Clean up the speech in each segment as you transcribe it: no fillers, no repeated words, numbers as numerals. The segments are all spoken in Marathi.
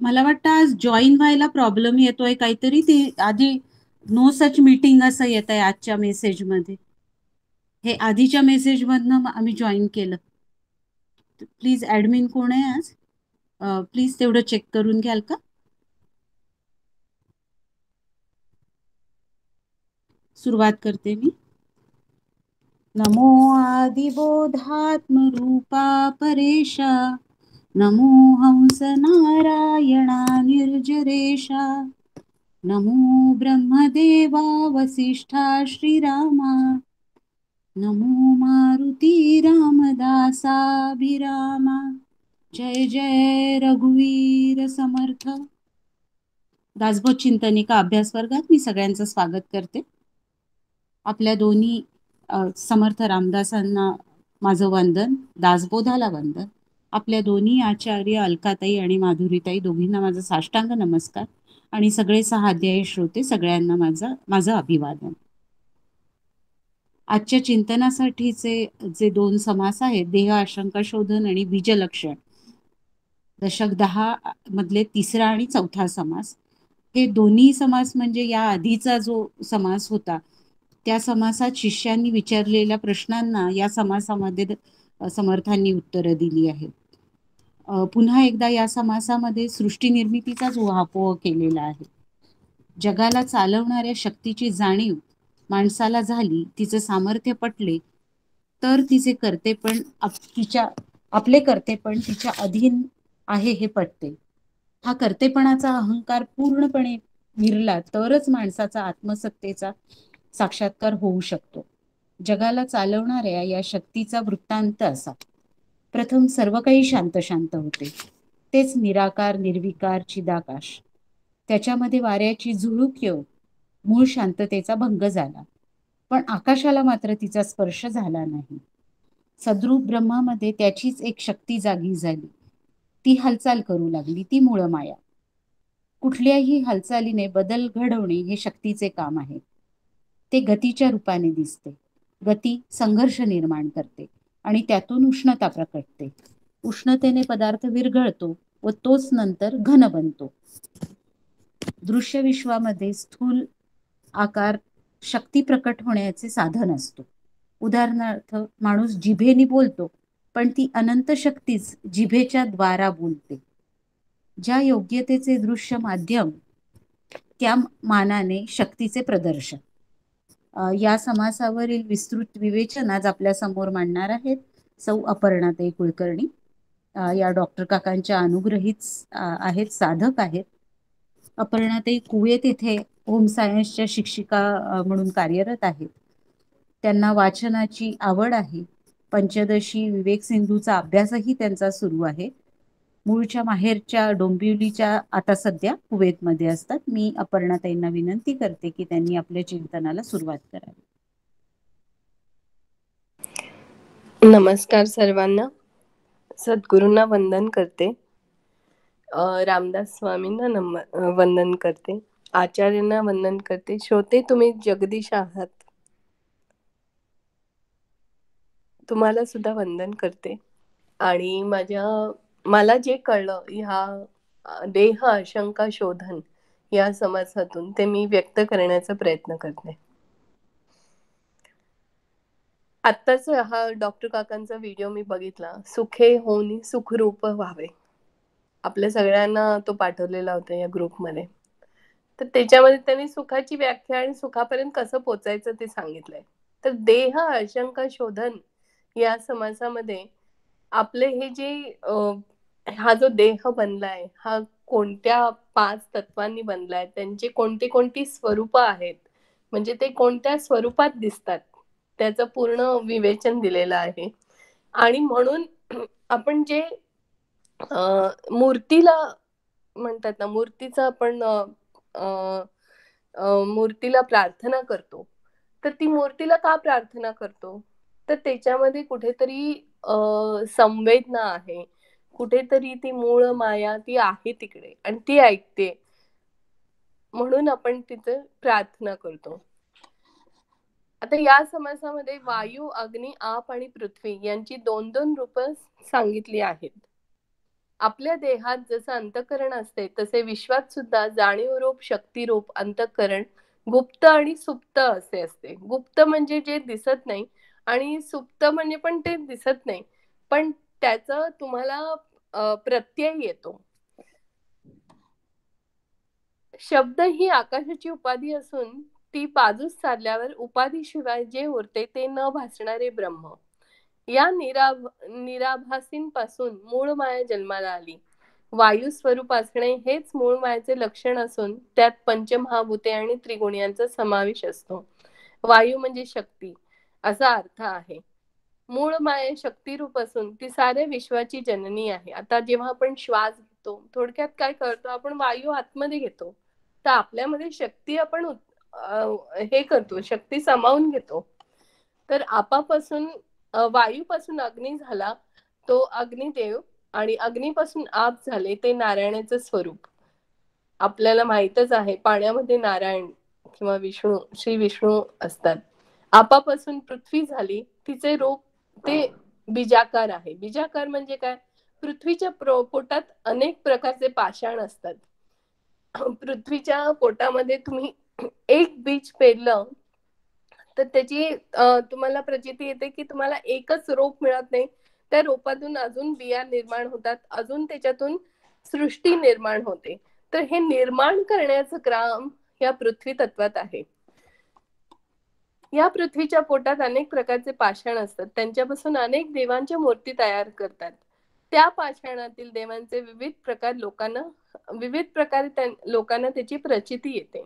मला वाटतं आज जॉईन व्हायला प्रॉब्लेम येतोय काहीतरी. ते आधी नो सच मीटिंग असं येत आहे आजच्या मेसेजमध्ये. हे आधीच्या मेसेजमधनं आम्ही जॉईन केलं. प्लीज ॲडमिन कोण आहे आज? प्लीज तेवढं चेक करून घ्याल का? सुरुवात करते मी. नमो आदिबोधात्मरूपा परेशा, नमो हंस नारायणा निर्जरेशा, नमो ब्रह्मदेवा वसिष्ठा श्रीरामा, नमो मारुती रामदासाभिरामा. जय जय रघुवीर समर्थ. दासबोध चिंतनिका अभ्यास वर्गात मी सगळ्यांचं स्वागत करते. आपल्या दोन्ही समर्थ रामदासांना माझं वंदन, दासबोधाला वंदन. आपल्या दोन्ही आचार्य अलकाताई आणि माधुरीताई दोघींना माझा साष्टांग नमस्कार. आणि सगळे 6 अध्यायी श्रोते सगळ्यांना माझं अभिवादन. आजच्या चिंतनासाठीचे जे 2 समास आहेत, देह आशंका शोधन आणि बीजलक्षण, दशक 10 मधले 3रा आणि 4था समास. हे दोन्ही समास म्हणजे या आधीचा जो समास होता त्या समासात शिष्यांनी विचारलेल्या प्रश्नांना या समासामध्ये समर्थांनी उत्तरं दिली आहेत. पुन्हा एकदा या समासामध्ये सृष्टी निर्मितीचाच उहापोह केलेला आहे. जगाला चालवणाऱ्या शक्तीची जाणीव माणसाला झाली, तिचं सामर्थ्य पटले, तर तिचे कर्तेपण आपले कर्तेपण तिच्या अधीन आहे हे पटते. हा कर्तेपणाचा अहंकार पूर्णपणे विरला तरच माणसाचा आत्मसत्तेचा साक्षात्कार होऊ शकतो. जगाला चालवणाऱ्या या शक्तीचा वृत्तांत असा. प्रथम सर्व काही शांत शांत होते. तेच निराकार निर्विकार चिदाकाश. त्याच्यामध्ये वाऱ्याची झुळूक येऊन मूळ शांततेचा भंग झाला, पण आकाशाला मात्र तिचा स्पर्श झाला नाही. सद्रूप ब्रह्मामध्ये त्याचीच एक शक्ती जागी झाली. ती हालचाल करू लागली, ती मूळ माया. कुठल्याही हालचालीने बदल घडवणे हे शक्तीचे काम आहे. ते गतीच्या रूपाने दिसते. गती संघर्ष निर्माण करते आणि त्यातून उष्णता प्रकटते. उष्णतेने पदार्थ विरघळतो व तोच नंतर घन बनतो. दृश्य विश्वामध्ये स्थूल आकार शक्ती प्रकट होण्याचे साधन असतो. उदाहरणार्थ, माणूस जिभेने बोलतो, पण ती अनंत शक्तीच जिभेच्या द्वारा बोलते. ज्या योग्यतेचे दृश्य माध्यम, त्या मानाने शक्तीचे प्रदर्शन. या समासावरील विस्तृत विवेचन आज आपल्या समोर मांडणार आहेत सौ अपर्णाताई कुलकर्णी. या डॉक्टर काकांच्या अनुग्रहीत आहेत, साधक आहेत. अपर्णाताई कुवेत येथे होम सायन्सच्या शिक्षिका म्हणून कार्यरत आहेत. त्यांना वाचनाची आवड आहे. पंचदशी विवेक सिंधूचा अभ्यासही त्यांचा सुरू आहे. मूळच्या माहेरच्या डोंबिवलीच्या आता सध्या कुवेतमध्ये असतात. मी अपर्णाताईंना विनंती करते की त्यांनी आपल्या चिंतनाला सुरुवात करावी. नमस्कार सर्वांना. सद्गुरूंना वंदन करते. रामदास स्वामींना वंदन करते. आचार्यांना वंदन करते. श्रोते, तुम्ही जगदीश आहात, तुम्हाला सुद्धा वंदन करते. आणि मला जे कळलं ह्या देह आशंका शोधन या समासातून ते मी व्यक्त करण्याचा प्रयत्न करते. आत्ताच हा डॉक्टर काकांचा व्हिडिओ मी बघितला, सुखे होनी सुखरूप व्हावे. आपल्या सगळ्यांना तो पाठवलेला होता या ग्रुपमध्ये. तर त्याच्यामध्ये त्यांनी सुखाची व्याख्या आणि सुखापर्यंत कसं पोचायचं ते सांगितलंय. तर देह आशंका शोधन या समासामध्ये आपले हे जे हा जो देह बनलाय हा कोणत्या 5 तत्वांनी बनलाय, त्यांचे कोणती कोणती स्वरूप आहेत, म्हणजे ते कोणत्या स्वरूपात दिसतात, त्याचं पूर्ण विवेचन दिलेलं आहे. आणि म्हणून आपण जे मूर्तीला म्हणतात ना, मूर्तीचा आपण मूर्तीला प्रार्थना करतो, तर ती मूर्तीला का प्रार्थना करतो, तर त्याच्यामध्ये कुठेतरी संवेदना आहे, कुठेतरी ती मूळ माया ती आहे तिकडे आणि ती ऐकते, म्हणून आपण तिथे प्रार्थना करतो. आता या समासामध्ये वायू, अग्नी, आप आणि पृथ्वी यांची 2-2 रूप सांगितली आहेत. आपल्या देहात जसं अंतःकरण असते तसे विश्वात सुद्धा जाणीवरूप शक्तिरूप अंतःकरण गुप्त आणि सुप्त असे असते. गुप्त म्हणजे जे दिसत नाही आणि सुप्त म्हणजे पण ते दिसत नाही, पण त्याचं तुम्हाला प्रत्यय येतो. शब्द ही आकाशाची उपाधी असून ती बाजूस सारल्यावर उपाधीशिवाय जे उरते ते न भासणारे ब्रह्म. या निराभासींपासून मूळ माया जन्माला आली. वायू स्वरूप असणे हेच मूळ मायेचे लक्षण असून त्यात पंचमहाभूते आणि त्रिगुणांचा समावेश असतो. वायू म्हणजे शक्ती असा अर्थ आहे. मूळ माये शक्तिरूप असून ती साऱ्या विश्वाची जननी आहे. आता जेव्हा आपण श्वास घेतो, थोडक्यात काय करतो, आपण वायू आतमध्ये घेतो, तर आपल्यामध्ये शक्ती आपण हे करतो, शक्ती सामावून घेतो. तर आपापासून वायूपासून अग्नी झाला तो अग्निदेव, आणि अग्नीपासून आप झाले ते नारायणाचं स्वरूप. आपल्याला माहितच आहे पाण्यामध्ये नारायण किंवा विष्णू, श्री विष्णू असतात. आपापासून पृथ्वी झाली, तिचे रूप ते बीजाकार आहे. बीजाकार म्हणजे काय? पृथ्वीच्या पोटात अनेक प्रकारचे पाषाण असतात. पृथ्वीच्या पोटामध्ये तुम्ही एक बीज पेरलं तर त्याची तुम्हाला प्रचिती येते की तुम्हाला एकच रोप मिळत नाही, त्या रोपातून अजून बिया निर्माण होतात, अजून त्याच्यातून सृष्टी निर्माण होते. तर हे निर्माण करण्याचं काम या पृथ्वी तत्वात आहे. या पृथ्वीच्या पोटात अनेक प्रकारचे पाषाण असतात, त्यांच्यापासून अनेक देवांच्या मूर्ती तयार करतात. त्या पाषाणातील देवांचे विविध प्रकारे लोकांना त्याची प्रचिती येते.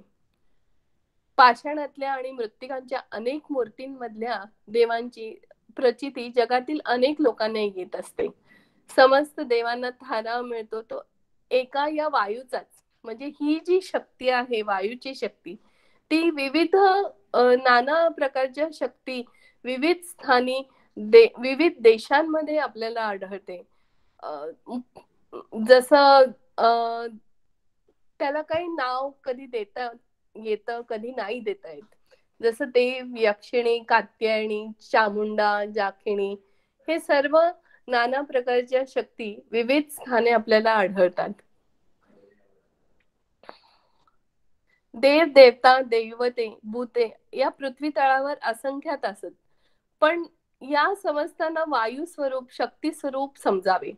पाषाणातल्या आणि मृत्तिकांच्या अनेक मूर्तींमधल्या देवांची प्रचिती जगातील अनेक लोकांना येत असते. समस्त देवांना थारा मिळतो तो एका या वायूचाच. म्हणजे ही जी शक्ती आहे, वायूची शक्ती, ती विविध नाना प्रकारच्या शक्ती विविध स्थानी विविध देशांमध्ये आपल्याला आढळते. जसं त्याला काही नाव कधी देता येतं, कधी नाही देता येत. जसं देव, यक्षिणी, कात्यायनी, चामुंडा, जाखिणी, हे सर्व नाना प्रकारच्या शक्ती विविध स्थाने आपल्याला आढळतात. देव, देवता, दैवते, भूते या पृथ्वी तळावर असंख्यात असत, पण या समस्तांना वायू स्वरूप, शक्ती स्वरूप समजावे.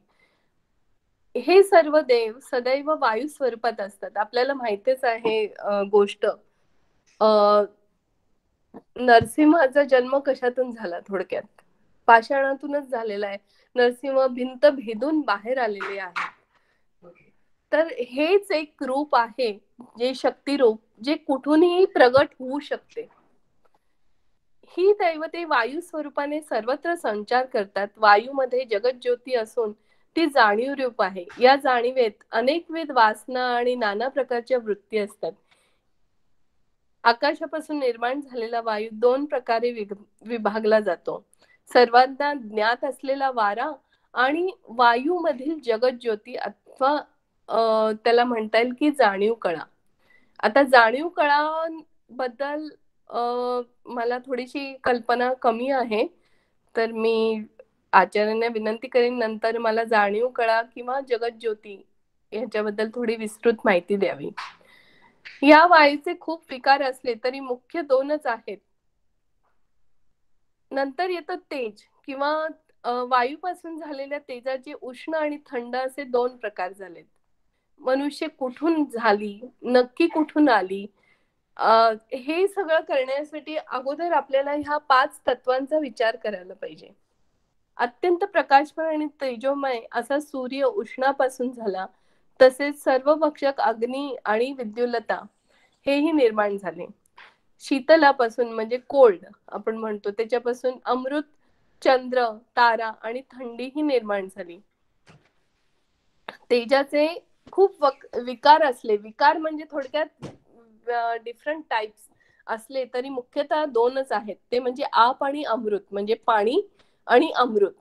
हे सर्व देव सदैव वायू स्वरूपात असतात. आपल्याला माहितीच आहे गोष्ट, नरसिंहाचा जन्म कशातून झाला? थोडक्यात पाषाणातूनच झालेला आहे. नरसिंह भिंत भेदून बाहेर आलेले आहे. तर हेच एक रूप आहे, जे शक्ती रूप, जे कुठूनही प्रगट होऊ शकते. ही दैवते वायू स्वरूपाने सर्वत्र संचार करतात. वायूमध्ये जगत ज्योती असून ती जाणीव रूप आहे. या जाणीवेत अनेकविध वासना आणि नाना प्रकारच्या वृत्ती असतात. आकाशापासून निर्माण झालेला वायू दोन प्रकारे विभागला जातो. सर्वांना ज्ञात असलेला वारा आणि वायूमधील जगत ज्योती, अथवा त्याला म्हणता येईल की जाणीव कळा. आता जाणीव कळा बद्दल मला थोडीशी कल्पना कमी आहे, तर मी आचार्यांना विनंती करेन नंतर मला जाणीव कळा किंवा जगत ज्योती याच्याबद्दल थोडी विस्तृत माहिती द्यावी. या वायूचे खूप विकार असले तरी मुख्य दोनच आहेत. नंतर येतं तेज किंवा वायूपासून झालेल्या तेजाचे उष्ण आणि थंड असे दोन प्रकार झालेत. मनुष्य कुठून झाली, नक्की कुठून आली, हे सगळं करण्यासाठी अगोदर आपल्याला ह्या 5 तत्वांचा विचार करायला पाहिजे. अत्यंत प्रकाशमय आणि तेजोमय असा सूर्य उष्णापासून झाला, तसेच सर्व भक्षक अग्नी आणि विद्युल्लता हेही निर्माण झाले. शीतलापासून म्हणजे कोल्ड आपण म्हणतो, त्याच्यापासून अमृत, चंद्र, तारा आणि थंडी ही निर्माण झाली. तेजाचे खूप विकार असले, विकार म्हणजे थोडक्यात डिफरंट टाइप्स असले तरी मुख्यतः दोनच आहेत, ते म्हणजे आप आणि अमृत, म्हणजे पाणी आणि अमृत.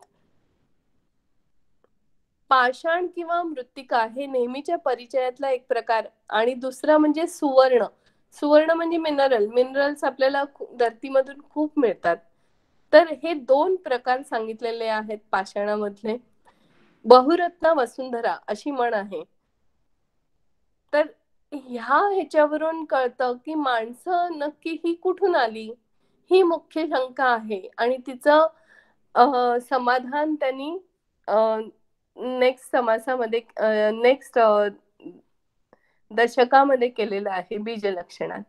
पाषाण किंवा मृत्तिका हे नेहमीच्या परिचयातला एक प्रकार, आणि दुसरा म्हणजे सुवर्ण. सुवर्ण म्हणजे मिनरल्स आपल्याला धरतीमधून खूप मिळतात. तर हे दोन प्रकार सांगितलेले आहेत पाषाणामधले. बहुरत्ना वसुंधरा अशी म्हण आहे. तर ह्याच्यावरून कळतं की माणसं नक्की ही कुठून आली, ही मुख्य शंका आहे. आणि तिचं समाधान त्यांनी नेक्स्ट समासामध्ये नेक्स्ट दशकामध्ये केलेलं आहे बीजलक्षणात.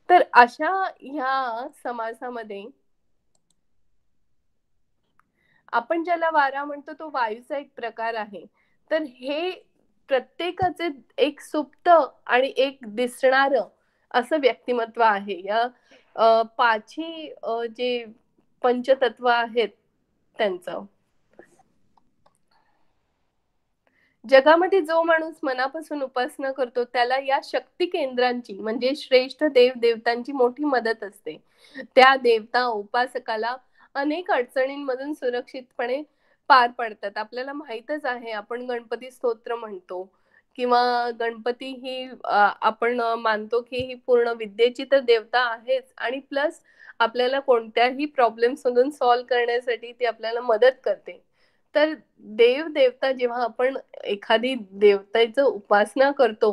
तर अशा ह्या समासामध्ये आपण ज्याला वारा म्हणतो तो वायूचा एक प्रकार आहे. तर हे प्रत्येकाचे एक सुप्त आणि एक दिसणार असं व्यक्तिमत्व आहे. या पाची जे पंचतत्व आहेत त्यांचं. जगामध्ये जो माणूस मनापासून उपासना करतो त्याला या शक्ती केंद्रांची म्हणजे श्रेष्ठ देव देवतांची मोठी मदत असते. त्या देवता उपासकाला अनेक अडचणींमधून सुरक्षितपणे पार पडतात. आपल्याला माहीतच आहे, आपण गणपती स्तोत्र म्हणतो किंवा गणपती ही आपण मानतो की ही पूर्ण विद्येची तर देवता आहेच, आणि प्लस आपल्याला कोणत्याही प्रॉब्लेम्स मधून सॉल्व्ह करण्यासाठी ती आपल्याला मदत करते. तर देव देवता जेव्हा आपण एखादी देवतेचं उपासना करतो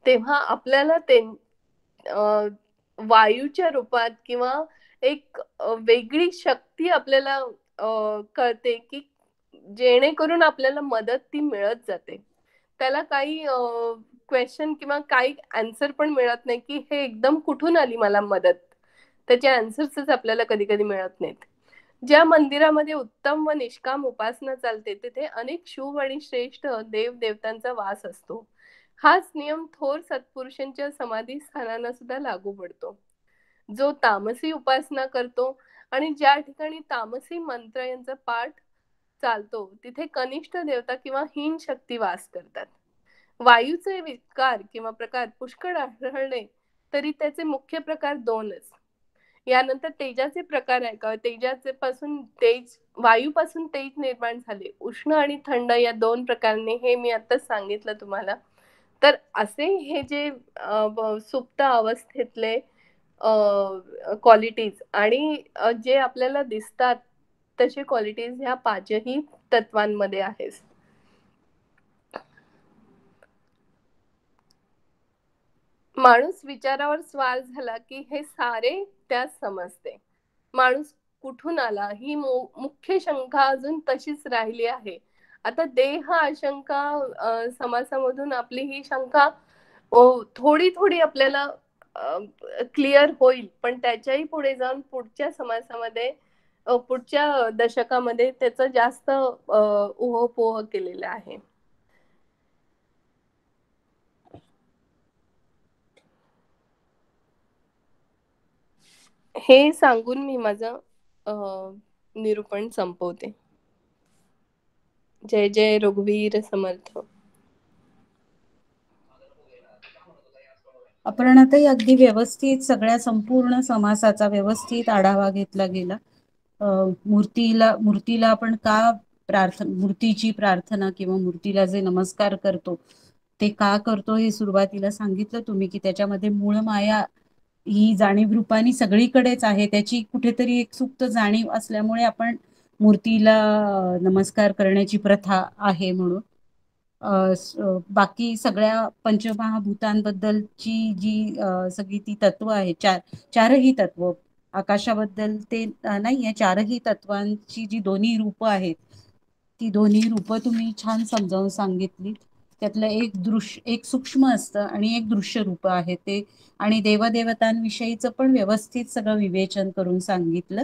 तेव्हा आपल्याला ते वायूच्या रूपात किंवा एक वेगळी शक्ती आपल्याला कळते की जेणेकरून आपल्याला मदत ती मिळत जाते. त्याला काही क्वेश्चन किंवा काही आन्सर पण मिळत नाही की हे एकदम कुठून आली मला मदत. त्याचे आन्सर्सच आपल्याला कधी कधी मिळत नाहीत. ज्या मंदिरामध्ये उत्तम व निष्काम उपासना चालते तिथे अनेक शुभ आणि श्रेष्ठ देव देवतांचा वास असतो. हाच नियम थोर सत्पुरुषांच्या समाधी स्थानांना सुद्धा लागू पडतो. जो तामसी उपासना करतो आणि ज्या ठिकाणी तामसी मंत्र यांचा पाठ चालतो तिथे कनिष्ठ देवता किंवा हीन शक्ती वास करतात. वायूचे विकार किंवा प्रकार पुष्कळ आढळले तरी त्याचे मुख्य प्रकार दोनच. यानंतर तेजाचे प्रकार आहे का, तेजाचे पासून तेज, वायूपासून तेज निर्माण झाले. उष्ण आणि थंड या दोन प्रकारने, हे मी आताच सांगितलं तुम्हाला. तर असे हे जे सुप्त अवस्थेतले क्वालिटीज आणि जे आपल्याला दिसतात तसे क्वालिटीज ह्या पाचही तत्वांमध्ये आहेत. माणूस विचारावर स्वार झाला की हे सारे त्यास समजते. माणूस कुठून आला ही मुख्य शंका अजून तशीच राहिली आहे. आता देह आशंका समासामधून आपली ही शंका थोडी थोडी आपल्याला क्लिअर होईल, पण त्याच्याही पुढे जाऊन पुढच्या समासामध्ये पुढच्या दशकामध्ये त्याचं जास्त उहोपोह केलेलं आहे. हे सांगून मी माझं निरूपण संपवते. जय जय रघुवीर समर्थ. अपर्णाताई, अगदी व्यवस्थित सगळ्या संपूर्ण समासाचा व्यवस्थित आढावा घेतला गेला. मूर्तीला आपण का मूर्तीची प्रार्थना किंवा मूर्तीला जे नमस्कार करतो ते का करतो हे सुरुवातीला सांगितलं तुम्ही, की त्याच्यामध्ये मूळ माया ही जाणीव रूपाने सगळीकडेच आहे. त्याची कुठेतरी एक सुप्त जाणीव असल्यामुळे आपण मूर्तीला नमस्कार करण्याची प्रथा आहे म्हणून. बाकी सगळ्या पंचमहाभूतांबद्दलची जी सगळी ती तत्व आहेत, चारही तत्व, आकाशाबद्दल ते नाहीये, चारही तत्वांची जी दोन्ही रूप आहेत ती दोन्ही रूप तुम्ही छान समजावून सांगितली. त्यातलं एक सूक्ष्म असतं आणि एक दृश्य रूप आहे ते, आणि देवदेवतांविषयीचं पण व्यवस्थित सगळं विवेचन करून सांगितलं.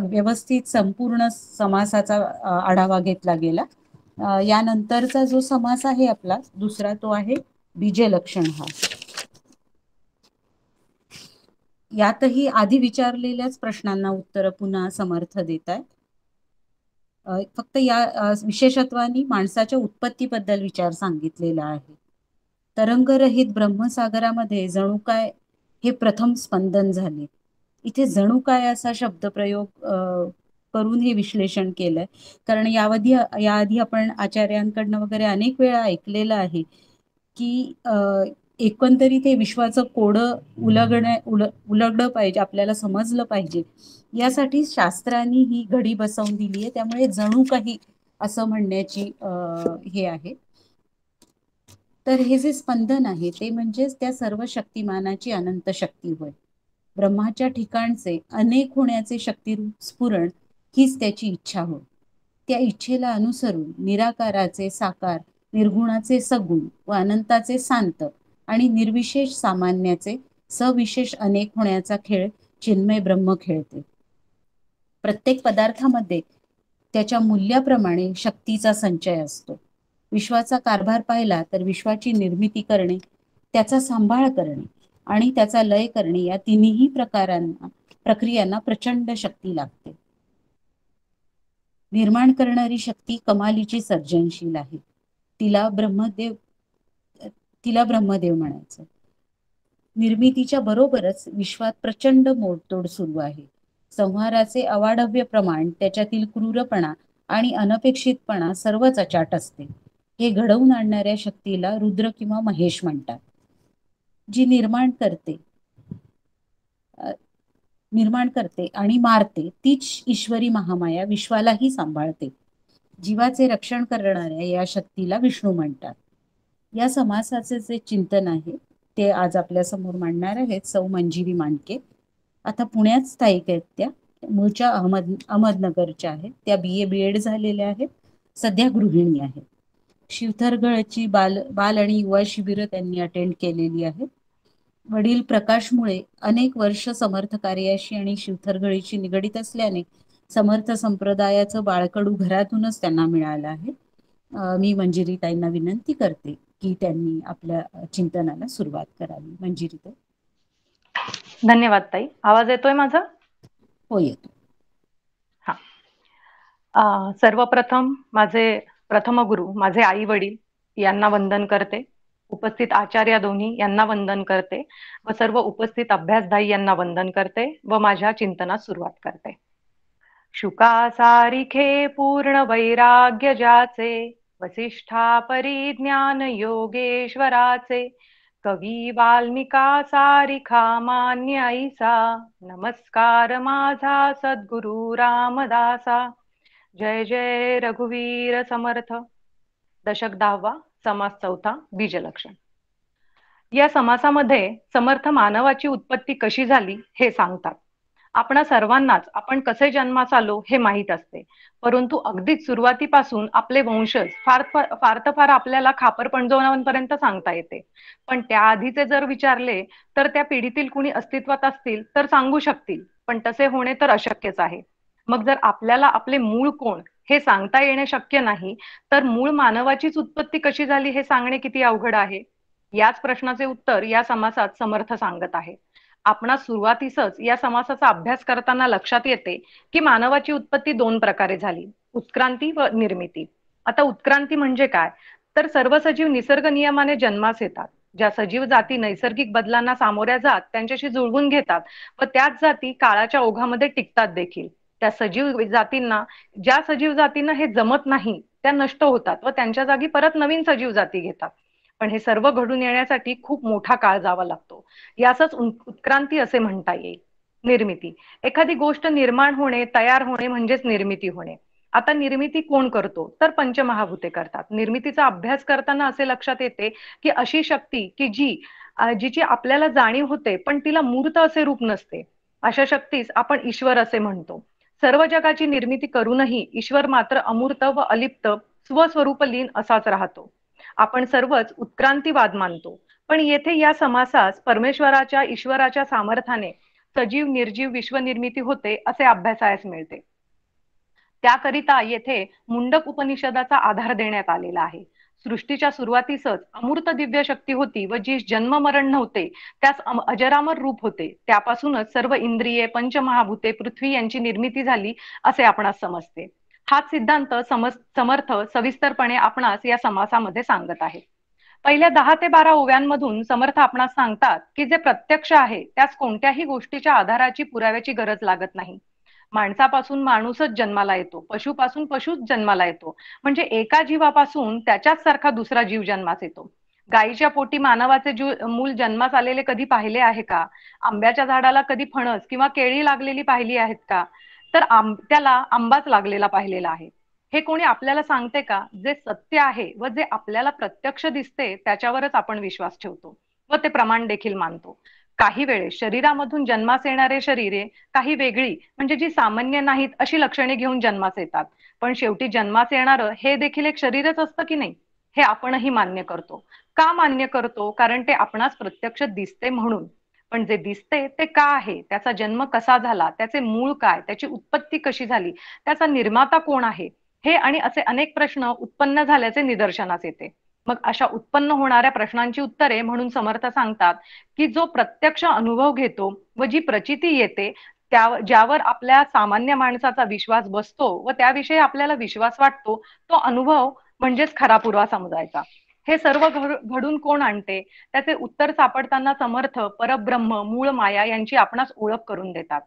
व्यवस्थित संपूर्ण समासाचा आढावा घेतला गेला. यानंतरचा जो समास आहे आपला दुसरा, तो आहे बीजलक्षण. हा यातही आधी विचारलेल्याच प्रश्नांना उत्तर पुन्हा समर्थ देत आहे. फक्त या विशेषत्वानी माणसाच्या उत्पत्तीबद्दल विचार सांगितलेला आहे. तरंगरहित ब्रह्मसागरामध्ये जणू काय हे प्रथम स्पंदन झाले. इथे जणू काय असा शब्दप्रयोग करून हे विश्लेषण केलंय. कारण याआधी आपण आचार्यांकडनं वगैरे अनेक वेळा ऐकलेलं आहे की एकंदरीत हे विश्वाचं कोडं उलगडं पाहिजे, आपल्याला समजलं पाहिजे, यासाठी शास्त्रांनी ही घडी बसवून दिली आहे. त्यामुळे जणू काही असं म्हणण्याची हे आहे. तर हे जे स्पंदन आहे ते म्हणजेच त्या सर्व शक्तिमानाची अनंत शक्ती होय. ब्रह्माच्या ठिकाणचे अनेक होण्याचे शक्तिरूप स्फुरण हीच त्याची इच्छा होय. त्या इच्छेला अनुसरून निराकाराचे साकार, निर्गुणाचे सगुण व अनंताचे शांत आणि निर्विशेष सामान्याचे सविशेष अनेक होण्याचा खेळ चिन्मय ब्रह्म खेळते. प्रत्येक पदार्थामध्ये त्याच्या मूल्याप्रमाणे शक्तीचा संचय असतो. विश्वाचा कारभार पाहिला तर विश्वाची निर्मिती करणे, त्याचा सांभाळ करणे आणि त्याचा लय करणे या तिन्ही प्रक्रियांना प्रचंड शक्ती लागते. निर्माण करणारी शक्ती कमालीची सर्जनशील आहे. तिला ब्रह्मदेव म्हणायचं. निर्मितीच्या बरोबरच विश्वात प्रचंड मोडतोड सुरू आहे. संहाराचे अवाढव्य प्रमाण, त्याच्यातील क्रूरपणा आणि अनपेक्षितपणा सर्वच अचाट असते. हे घडवून आणणाऱ्या शक्तीला रुद्र किंवा महेश म्हणतात. जी निर्माण करते आणि मारते तीच ईश्वरी महामाया विश्वालाही सांभाळते. जीवाचे रक्षण करणाऱ्या या शक्तीला विष्णू म्हणतात. या समासाचे जे चिंतन आहे ते आज आपल्या समोर मांडणार आहेत सौ मंजिरी मांडके. आता पुण्यात स्थायिक आहेत. त्या मूळच्या अहमदनगरच्या आहेत. त्या BA BEd झालेल्या आहेत. सध्या गृहिणी आहेत. शिवथरगळची बाल आणि युवा शिबिरं त्यांनी अटेंड केलेली आहेत. वडील प्रकाश मुळे अनेक वर्ष समर्थ कार्याशी आणि शिवथरगळीशी निगडीत असल्याने समर्थ संप्रदायाचं बाळकडू घरातूनच त्यांना मिळालं आहे. मी मंजिरीताईंना विनंती करते की त्यांनी आपल्या चिंतनाला सुरुवात करावी. मंजिरीताई. धन्यवाद ताई. आवाज येतोय माझा? हो, येतो. सर्वप्रथम माझे प्रथम गुरु, माझे आई वडील यांना वंदन करते. उपस्थित आचार्य दोन्ही यांना वंदन करते व सर्व उपस्थित अभ्यासदायी यांना वंदन करते व माझ्या चिंतनास सुरुवात करते. शुका सारिखे पूर्ण वैराग्य ज्याचे, वसिष्ठा परिज्ञान योगेश्वराचे, कवी वाल्मिका सारिखा मान्य ऐसा, नमस्कार माझा सद्गुरु रामदासा. जय जय रघुवीर समर्थ. दशक 10वा, समास 4, बीजलक्षण. या समासामध्ये समर्थ मानवाची उत्पत्ती कशी झाली हे सांगतात. आपणा सर्वांनाच आपण कसे जन्मास आलो हे माहीत असते, परंतु अगदीच सुरुवातीपासून आपले वंशज फार आपल्याला खापर पणजवण्यापर्यंत सांगता येते. पण त्याआधीचे जर विचारले तर त्या पिढीतील कुणी अस्तित्वात असतील तर सांगू शकतील, पण तसे होणे तर अशक्यच आहे. मग जर आपल्याला आपले मूळ कोण हे सांगता येणे शक्य नाही, तर मूळ मानवाचीच उत्पत्ती कशी झाली हे सांगणे किती अवघड आहे. याच प्रश्नाचे उत्तर या समासात समर्थ सांगत आहे. आपणा सुरुवातीसच या समासाचा अभ्यास करताना लक्षात येते की मानवाची उत्पत्ती 2 प्रकारे झाली, उत्क्रांती व निर्मिती. आता उत्क्रांती म्हणजे काय, तर सर्व सजीव निसर्ग नियमाने जन्मास येतात. ज्या सजीव जाती नैसर्गिक बदलांना सामोऱ्या जात त्यांच्याशी जुळवून घेतात व त्याच जाती काळाच्या ओघामध्ये टिकतात देखील. त्या ज्या सजीव जातींना हे जमत नाही त्या नष्ट होतात व त्यांच्या जागी परत नवीन सजीव जाती घेतात. पण हे सर्व घडून येण्यासाठी खूप मोठा काळ जावा लागतो. यासच उत्क्रांती असे म्हणता येईल. निर्मिती, एखादी गोष्ट निर्माण होणे, तयार होणे म्हणजेच निर्मिती होणे. आता निर्मिती कोण करतो, तर पंचमहाभूते करतात. निर्मितीचा अभ्यास करताना असे लक्षात येते की अशी शक्ती की जिची आपल्याला जाणीव होते पण तिला मूर्त असे रूप नसते, अशा शक्तीस आपण ईश्वर असे म्हणतो. सर्व जगाची निर्मिती करूनही ईश्वर मात्र अमूर्त व अलिप्त स्वस्वरूप लीन असाच राहतो. आपण सर्वच उत्क्रांतीवाद मानतो, पण येथे या समासास परमेश्वराच्या ईश्वराच्या सामर्थ्याने सजीव निर्जीव विश्वनिर्मिती होते असे अभ्यासायस मिळते. त्याकरिता येथे मुंडक उपनिषदाचा आधार देण्यात आलेला आहे. सृष्टीच्या सुरुवातीसच अमूर्त दिव्य शक्ती होती व जी जन्म मरण नव्हते, त्यास अजरामर रूप होते. त्यापासूनच सर्व इंद्रिये, पंचमहाभूते, पृथ्वी यांची निर्मिती झाली असे आपणास समजते. हाच सिद्धांत समर्थ सविस्तरपणे आपणास या समासामध्ये सांगत आहे. पहिल्या 10 ते 12 ओव्यांमधून समर्थ आपणास सांगतात की जे प्रत्यक्ष आहे त्यास कोणत्याही गोष्टीच्या आधाराची पुराव्याची गरज लागत नाही. माणसापासून माणूसच जन्माला येतो, पशुपासून पशुच जन्माला येतो, म्हणजे एका जीवापासून त्याच्याच सारखा दुसरा जीव जन्मास येतो. गायीच्या पोटी मानवाचे मूल जन्मास आलेले कधी पाहिले आहे का? आंब्याच्या झाडाला कधी फणस किंवा केळी लागलेली पाहिली आहेत का? तर त्याला आंबाच लागलेला पाहिलेला आहे. हे कोणी आपल्याला सांगते का? जे सत्य आहे व जे आपल्याला प्रत्यक्ष दिसते त्याच्यावरच आपण विश्वास ठेवतो व ते प्रमाण देखील मानतो. काही वेळेस शरीरामधून जन्मास येणारे शरीरे काही वेगळी म्हणजे जी सामान्य नाहीत अशी लक्षणे घेऊन जन्मास येतात. पण शेवटी जन्मास येणारं हे देखील एक शरीरच असतं की नाही, हे आपणही मान्य करतो. का मान्य करतो? कारण ते आपणास प्रत्यक्ष दिसते म्हणून. पण जे दिसते ते का आहे, त्याचा जन्म कसा झाला, त्याचे मूळ काय, त्याची उत्पत्ती कशी झाली, त्याचा निर्माता कोण आहे, हे आणि असे अनेक प्रश्न उत्पन्न झाल्याचे निदर्शनास येते. मग अशा उत्पन्न होणाऱ्या प्रश्नांची उत्तरे म्हणून समर्थ सांगतात की जो प्रत्यक्ष अनुभव घेतो व जी प्रचिती येते त्या ज्यावर आपल्या सामान्य माणसाचा विश्वास बसतो व त्याविषयी आपल्याला विश्वास वाटतो, तो अनुभव म्हणजेच खरा पुरावा समजायचा. हे सर्व घडून कोण आणते? त्याचे उत्तर सापडताना समर्थ परब्रह्म मूळ माया यांची आपणास ओळख करून देतात.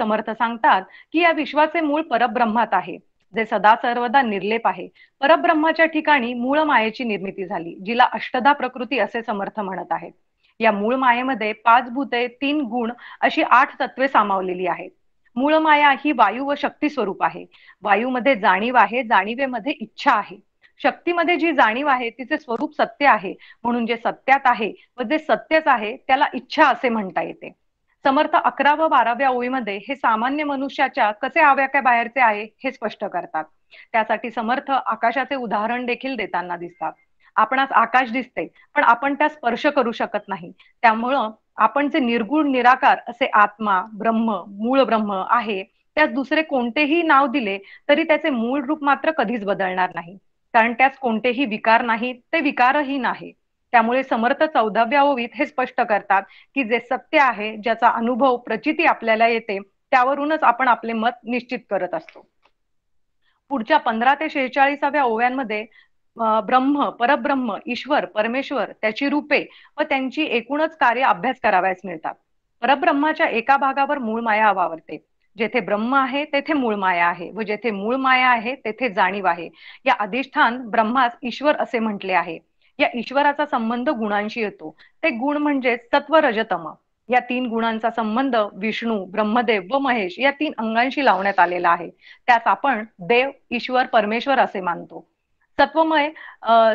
समर्थ सांगतात की या विश्वाचे मूळ परब्रह्मात आहे, जे सदा सर्वदा निर्लेप आहे. परब्रह्माच्या ठिकाणी मूळ मायेची निर्मिती झाली, जिला अष्टधा प्रकृती असे समर्थ म्हणत आहेत. या मूळ मायेमध्ये 5 भूते 3 गुण अशी 8 तत्वे सामावलेली आहेत. मूळ माया ही वायू व शक्ती स्वरूप आहे. वायूमध्ये जाणीव आहे, जाणीवेमध्ये इच्छा आहे. शक्तीमध्ये जी जाणीव आहे तिचे स्वरूप सत्य आहे, म्हणून जे सत्यात आहे व जे सत्यच आहे त्याला इच्छा असे म्हणता येते. समर्थ 11 व 12व्या ओळीमध्ये हे सामान्य मनुष्याच्या कसे आव्याख्या बाहेरचे आहे हे स्पष्ट करतात. त्यासाठी समर्थ आकाशाचे उदाहरण देखील देताना दिसतात. आपणास आकाश दिसते पण आपण त्या स्पर्श करू शकत नाही. त्यामुळं आपण जे निर्गुण निराकार असे आत्मा ब्रह्म मूळ ब्रह्म आहे, त्यास दुसरे कोणतेही नाव दिले तरी त्याचे मूळ रूप मात्र कधीच बदलणार नाही. कारण त्यास कोणतेही विकार नाहीत, ते विकारहीन आहे. त्यामुळे समर्थ 14व्या ओवीत हे स्पष्ट करतात की जे सत्य आहे, ज्याचा अनुभव प्रचिती आपल्याला येते, त्यावरूनच आपण आपले मत निश्चित करत असतो. पुढच्या 15 ते 46व्या ओव्यांमध्ये ब्रह्म परब्रह्म ईश्वर परमेश्वर त्याची रूपे व त्यांची एकूणच कार्य अभ्यास करावयास मिळतात. परब्रह्माच्या एका भागावर मूळ माया वावरते. जेथे ब्रह्म आहे तेथे मूळ माया आहे व जेथे मूळ माया आहे तेथे जाणीव आहे. या अधिष्ठान ब्रह्मास ईश्वर असे म्हटले आहे. या ईश्वराचा संबंध गुणांशी येतो. ते गुण म्हणजे सत्व रजतम. या 3 गुणांचा संबंध विष्णू ब्रह्मदेव व महेश या 3 अंगांशी लावण्यात आलेला आहे. त्यास आपण देव ईश्वर परमेश्वर असे मानतो. सत्वमय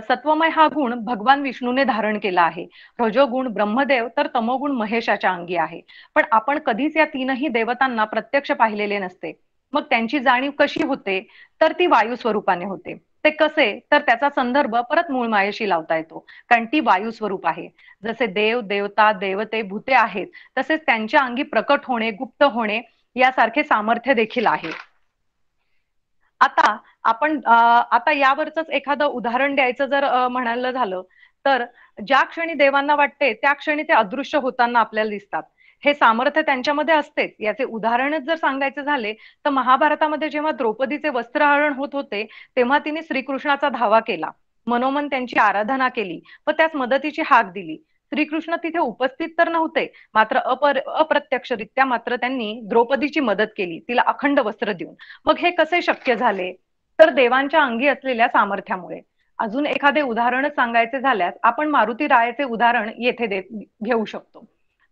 सत्वमय हा गुण भगवान विष्णूने धारण केला आहे. रजोगुण ब्रह्मदेव तर तमोगुण महेशाच्या अंगी आहे. पण आपण कधीच या 3ही देवतांना प्रत्यक्ष पाहिलेले नसते. मग त्यांची जाणीव कशी होते? तर ती वायू स्वरूपाने होते. ते कसे? तर त्याचा संदर्भ परत मूळ मायेशी लावता येतो, कारण ती वायू स्वरूप आहे. जसे देव देवता देवते भूते आहेत, तसेच त्यांच्या अंगी प्रकट होणे गुप्त होणे यासारखे सामर्थ्य देखील आहे. आता आपण आता यावरच एखादं उदाहरण द्यायचं जर म्हणायला झालं तर ज्या क्षणी देवांना वाटते त्या क्षणी ते अदृश्य होताना आपल्याला दिसतात. हे सामर्थ्य त्यांच्यामध्ये असतेच. याचे उदाहरणच जर सांगायचे झाले तर महाभारतामध्ये जेव्हा द्रौपदीचे वस्त्रहरण होत होते तेव्हा तिने श्रीकृष्णाचा धावा केला, मनोमन त्यांची आराधना केली व त्यास मदतीची हाक दिली. श्रीकृष्ण तिथे उपस्थित तर नव्हते, मात्र अप्रत्यक्षरित्या मात्र त्यांनी द्रौपदीची मदत केली, तिला अखंड वस्त्र देऊन. मग हे कसे शक्य झाले? तर देवांच्या अंगी असलेल्या सामर्थ्यामुळे. अजून एखादे उदाहरणच सांगायचे झाल्यास आपण मारुती रायाचे उदाहरण येथे घेऊ शकतो.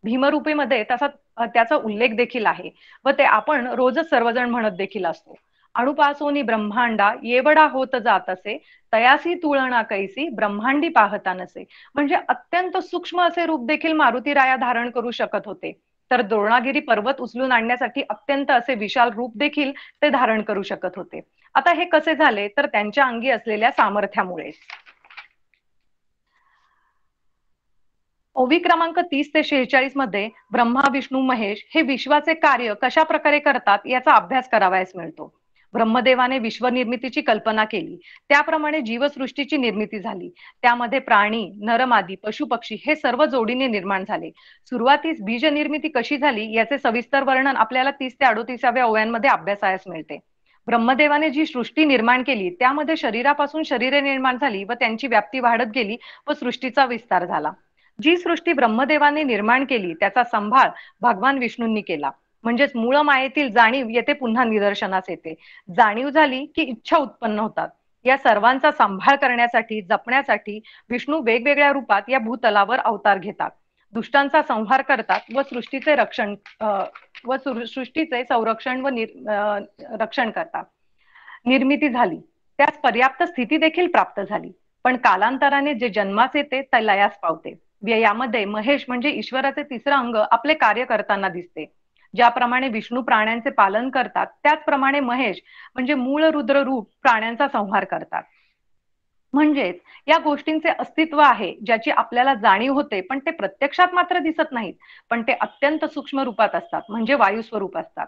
भीमरूपीमध्ये त्याचा उल्लेख देखील आहे व ते आपण रोजच सर्वजण म्हणत देखील असतो. अणुपासोनी ब्रह्मांडा येवडा होत जात असे, तयासी तुळना कैसी ब्रह्मांडी पाहता नसे. म्हणजे अत्यंत सूक्ष्म असे रूप देखील मारुती राया धारण करू शकत होते. तर द्रोणागिरी पर्वत उचलून आणण्यासाठी अत्यंत असे विशाल रूप देखील ते धारण करू शकत होते. आता हे कसे झाले? तर त्यांच्या अंगी असलेल्या सामर्थ्यामुळे. ओवी क्रमांक 30 ते 46 मध्ये ब्रह्मा विष्णू महेश हे विश्वाचे कार्य कशा प्रकारे करतात याचा अभ्यास करावयास मिळतो. ब्रह्मदेवाने विश्व निर्मितीची कल्पना केली, त्याप्रमाणे जीवसृष्टीची निर्मिती झाली. त्यामध्ये प्राणी नरमादी पशुपक्षी हे सर्व जोडीने निर्माण झाले. सुरुवातीस बीज निर्मिती कशी झाली याचे सविस्तर वर्णन आपल्याला 30 ते 38व्या ओव्यांमध्ये अभ्यासायास मिळते. ब्रह्मदेवाने जी सृष्टी निर्माण केली त्यामध्ये शरीरापासून शरीरे निर्माण झाली व त्यांची व्याप्ती वाढत गेली व सृष्टीचा विस्तार झाला. जी सृष्टी ब्रह्मदेवाने निर्माण केली त्याचा संभाळ भगवान विष्णूंनी केला. म्हणजेच मूळ मायेतील जाणीव येथे पुन्हा निदर्शनास येते. जाणीव झाली की इच्छा उत्पन्न होतात. या सर्वांचा सांभाळ करण्यासाठी जपण्यासाठी विष्णू वेगवेगळ्या रूपात या भूतलावर अवतार घेतात. दुष्टांचा संहार करतात व सृष्टीचे संरक्षण व रक्षण करतात. निर्मिती झाली. त्यास पर्याप्त स्थिती देखील प्राप्त झाली. पण कालांतराने जे जन्मास येते ते लयास पावते. यामध्ये महेश म्हणजे ईश्वराचे तिसरं अंग आपले कार्य करताना दिसते. ज्याप्रमाणे विष्णू प्राण्यांचे पालन करतात, त्याचप्रमाणे महेश म्हणजे मूळ रुद्र रूप प्राण्यांचा संहार करतात. म्हणजेच या गोष्टींचे अस्तित्व आहे, ज्याची आपल्याला जाणीव होते, पण ते प्रत्यक्षात मात्र दिसत नाहीत. पण ते अत्यंत सूक्ष्म रूपात असतात, म्हणजे वायू स्वरूप असतात.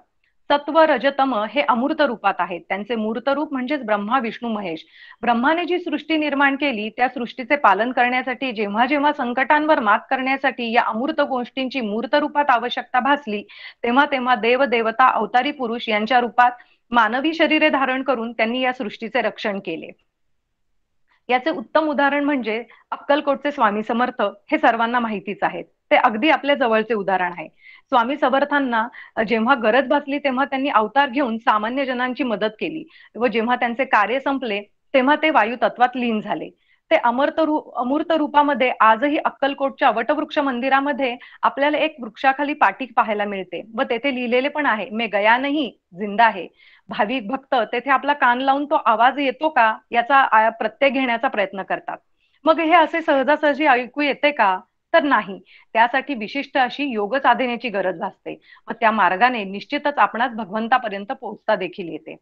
सत्व रजतम हे अमूर्त रूपात आहेत. त्यांचे मूर्त रूप म्हणजेच ब्रह्मा विष्णू महेश. ब्रह्माने जी सृष्टी निर्माण केली, त्या सृष्टीचे पालन करण्यासाठी जेव्हा जेव्हा संकटांवर मात करण्यासाठी या अमूर्त गोष्टींची मूर्त रूपात आवश्यकता भासली, तेव्हा तेव्हा देव देवता अवतारी पुरुष यांच्या रूपात मानवी शरीरे धारण करून त्यांनी या सृष्टीचे रक्षण केले. याचे उत्तम उदाहरण म्हणजे अक्कलकोटचे स्वामी समर्थ. हे सर्वांना माहितीच आहे. ते अगदी आपल्या जवळचे उदाहरण आहे. स्वामी समर्थांना जेव्हा गरज भासली तेव्हा त्यांनी अवतार घेऊन सामान्य जनांची मदत केली व जेव्हा त्यांचे कार्य संपले तेव्हा ते वायू तत्वात लीन झाले. ते अमूर्त रूपामध्ये आजही अक्कलकोटच्या वटवृक्ष मंदिरामध्ये आपल्याला एक वृक्षाखाली पाटीक पाहायला मिळते व तेथे लिहिलेले पण आहे, मैं गया नहीं जिंदा है. भाविक भक्त तेथे आपला कान लावून तो आवाज येतो का याचा प्रत्यय घेण्याचा प्रयत्न करतात. मग हे असे सहजासहजी ऐकू येते का? तर नाही. त्यासाठी विशिष्ट अशी योग साधनेची गरज भासते व त्या मार्गाने निश्चितच आपणास भगवंतापर्यंत पोहोचता देखील येते.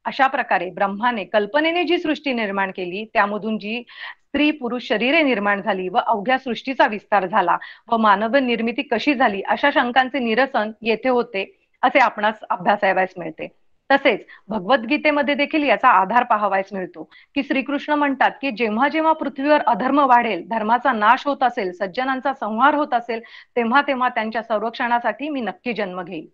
अशा प्रकारे ब्रह्माने कल्पनेने जी सृष्टी निर्माण केली, त्यामधून जी स्त्री पुरुष शरीरे निर्माण झाली व अवघ्या सृष्टीचा विस्तार झाला व मानव निर्मिती कशी झाली, अशा शंकांचे निरसन येथे होते असे आपणास अभ्यासावयास मिळते. तसेच भगवद्गीतेमध्ये देखील याचा आधार पाहावयास मिळतो की श्रीकृष्ण म्हणतात की जेव्हा जेव्हा पृथ्वीवर अधर्म वाढेल, धर्माचा नाश होत असेल, सज्जनांचा संहार होत असेल, तेव्हा तेव्हा त्यांच्या संरक्षणासाठी मी नक्की जन्म घेईल.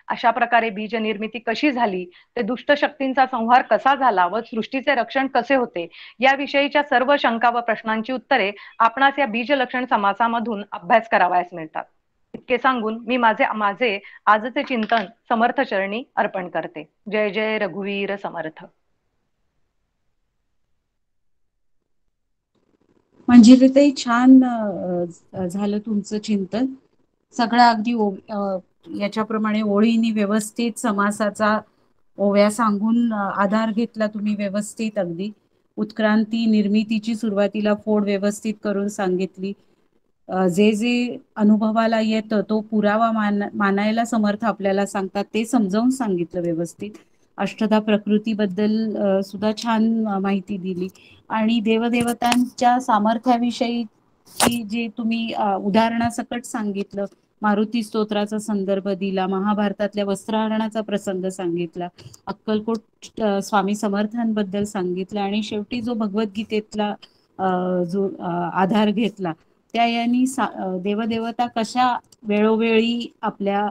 अशा प्रकारे बीज निर्मिती कशी झाली, ते दुष्ट शक्तींचा संहार कसा झाला व सृष्टीचे रक्षण कसे होते, याविषयीच्या सर्व शंका व प्रश्नांची उत्तरे आपणास या बीज लक्षण समासामधून अभ्यास करावयास मिळतात. इतके सांगून मी माझे माझे आजचे चिंतन समर्थ चरणी अर्पण करते. जय जय रघुवीर समर्थ. म्हणजे ते छान झालं तुमचं चिंतन. सगळं अगदी याच्याप्रमाणे ओळीनी व्यवस्थित समासाचा ओव्या सांगून आधार घेतला तुम्ही व्यवस्थित. अगदी उत्क्रांती निर्मितीची सुरुवातीला फोड व्यवस्थित करून सांगितली. जे जे अनुभवाला येतं तो पुरावा मानायला समर्थ आपल्याला सांगतात ते समजावून सांगितलं व्यवस्थित. अष्टधा प्रकृतीबद्दल सुद्धा छान माहिती दिली आणि देवदेवतांच्या सामर्थ्याविषयी जे तुम्ही उदाहरणासकट सांगितलं, मारुती स्तोत्राचा संदर्भ दिला, महाभारतातल्या वस्त्रहरणाचा प्रसंग सांगितला, अक्कलकोट स्वामी समर्थांबद्दल सांगितलं आणि शेवटी जो भगवद्गीतेतला जो आधार घेतला त्या यांनी देवदेवता कशा वेळोवेळी आपल्या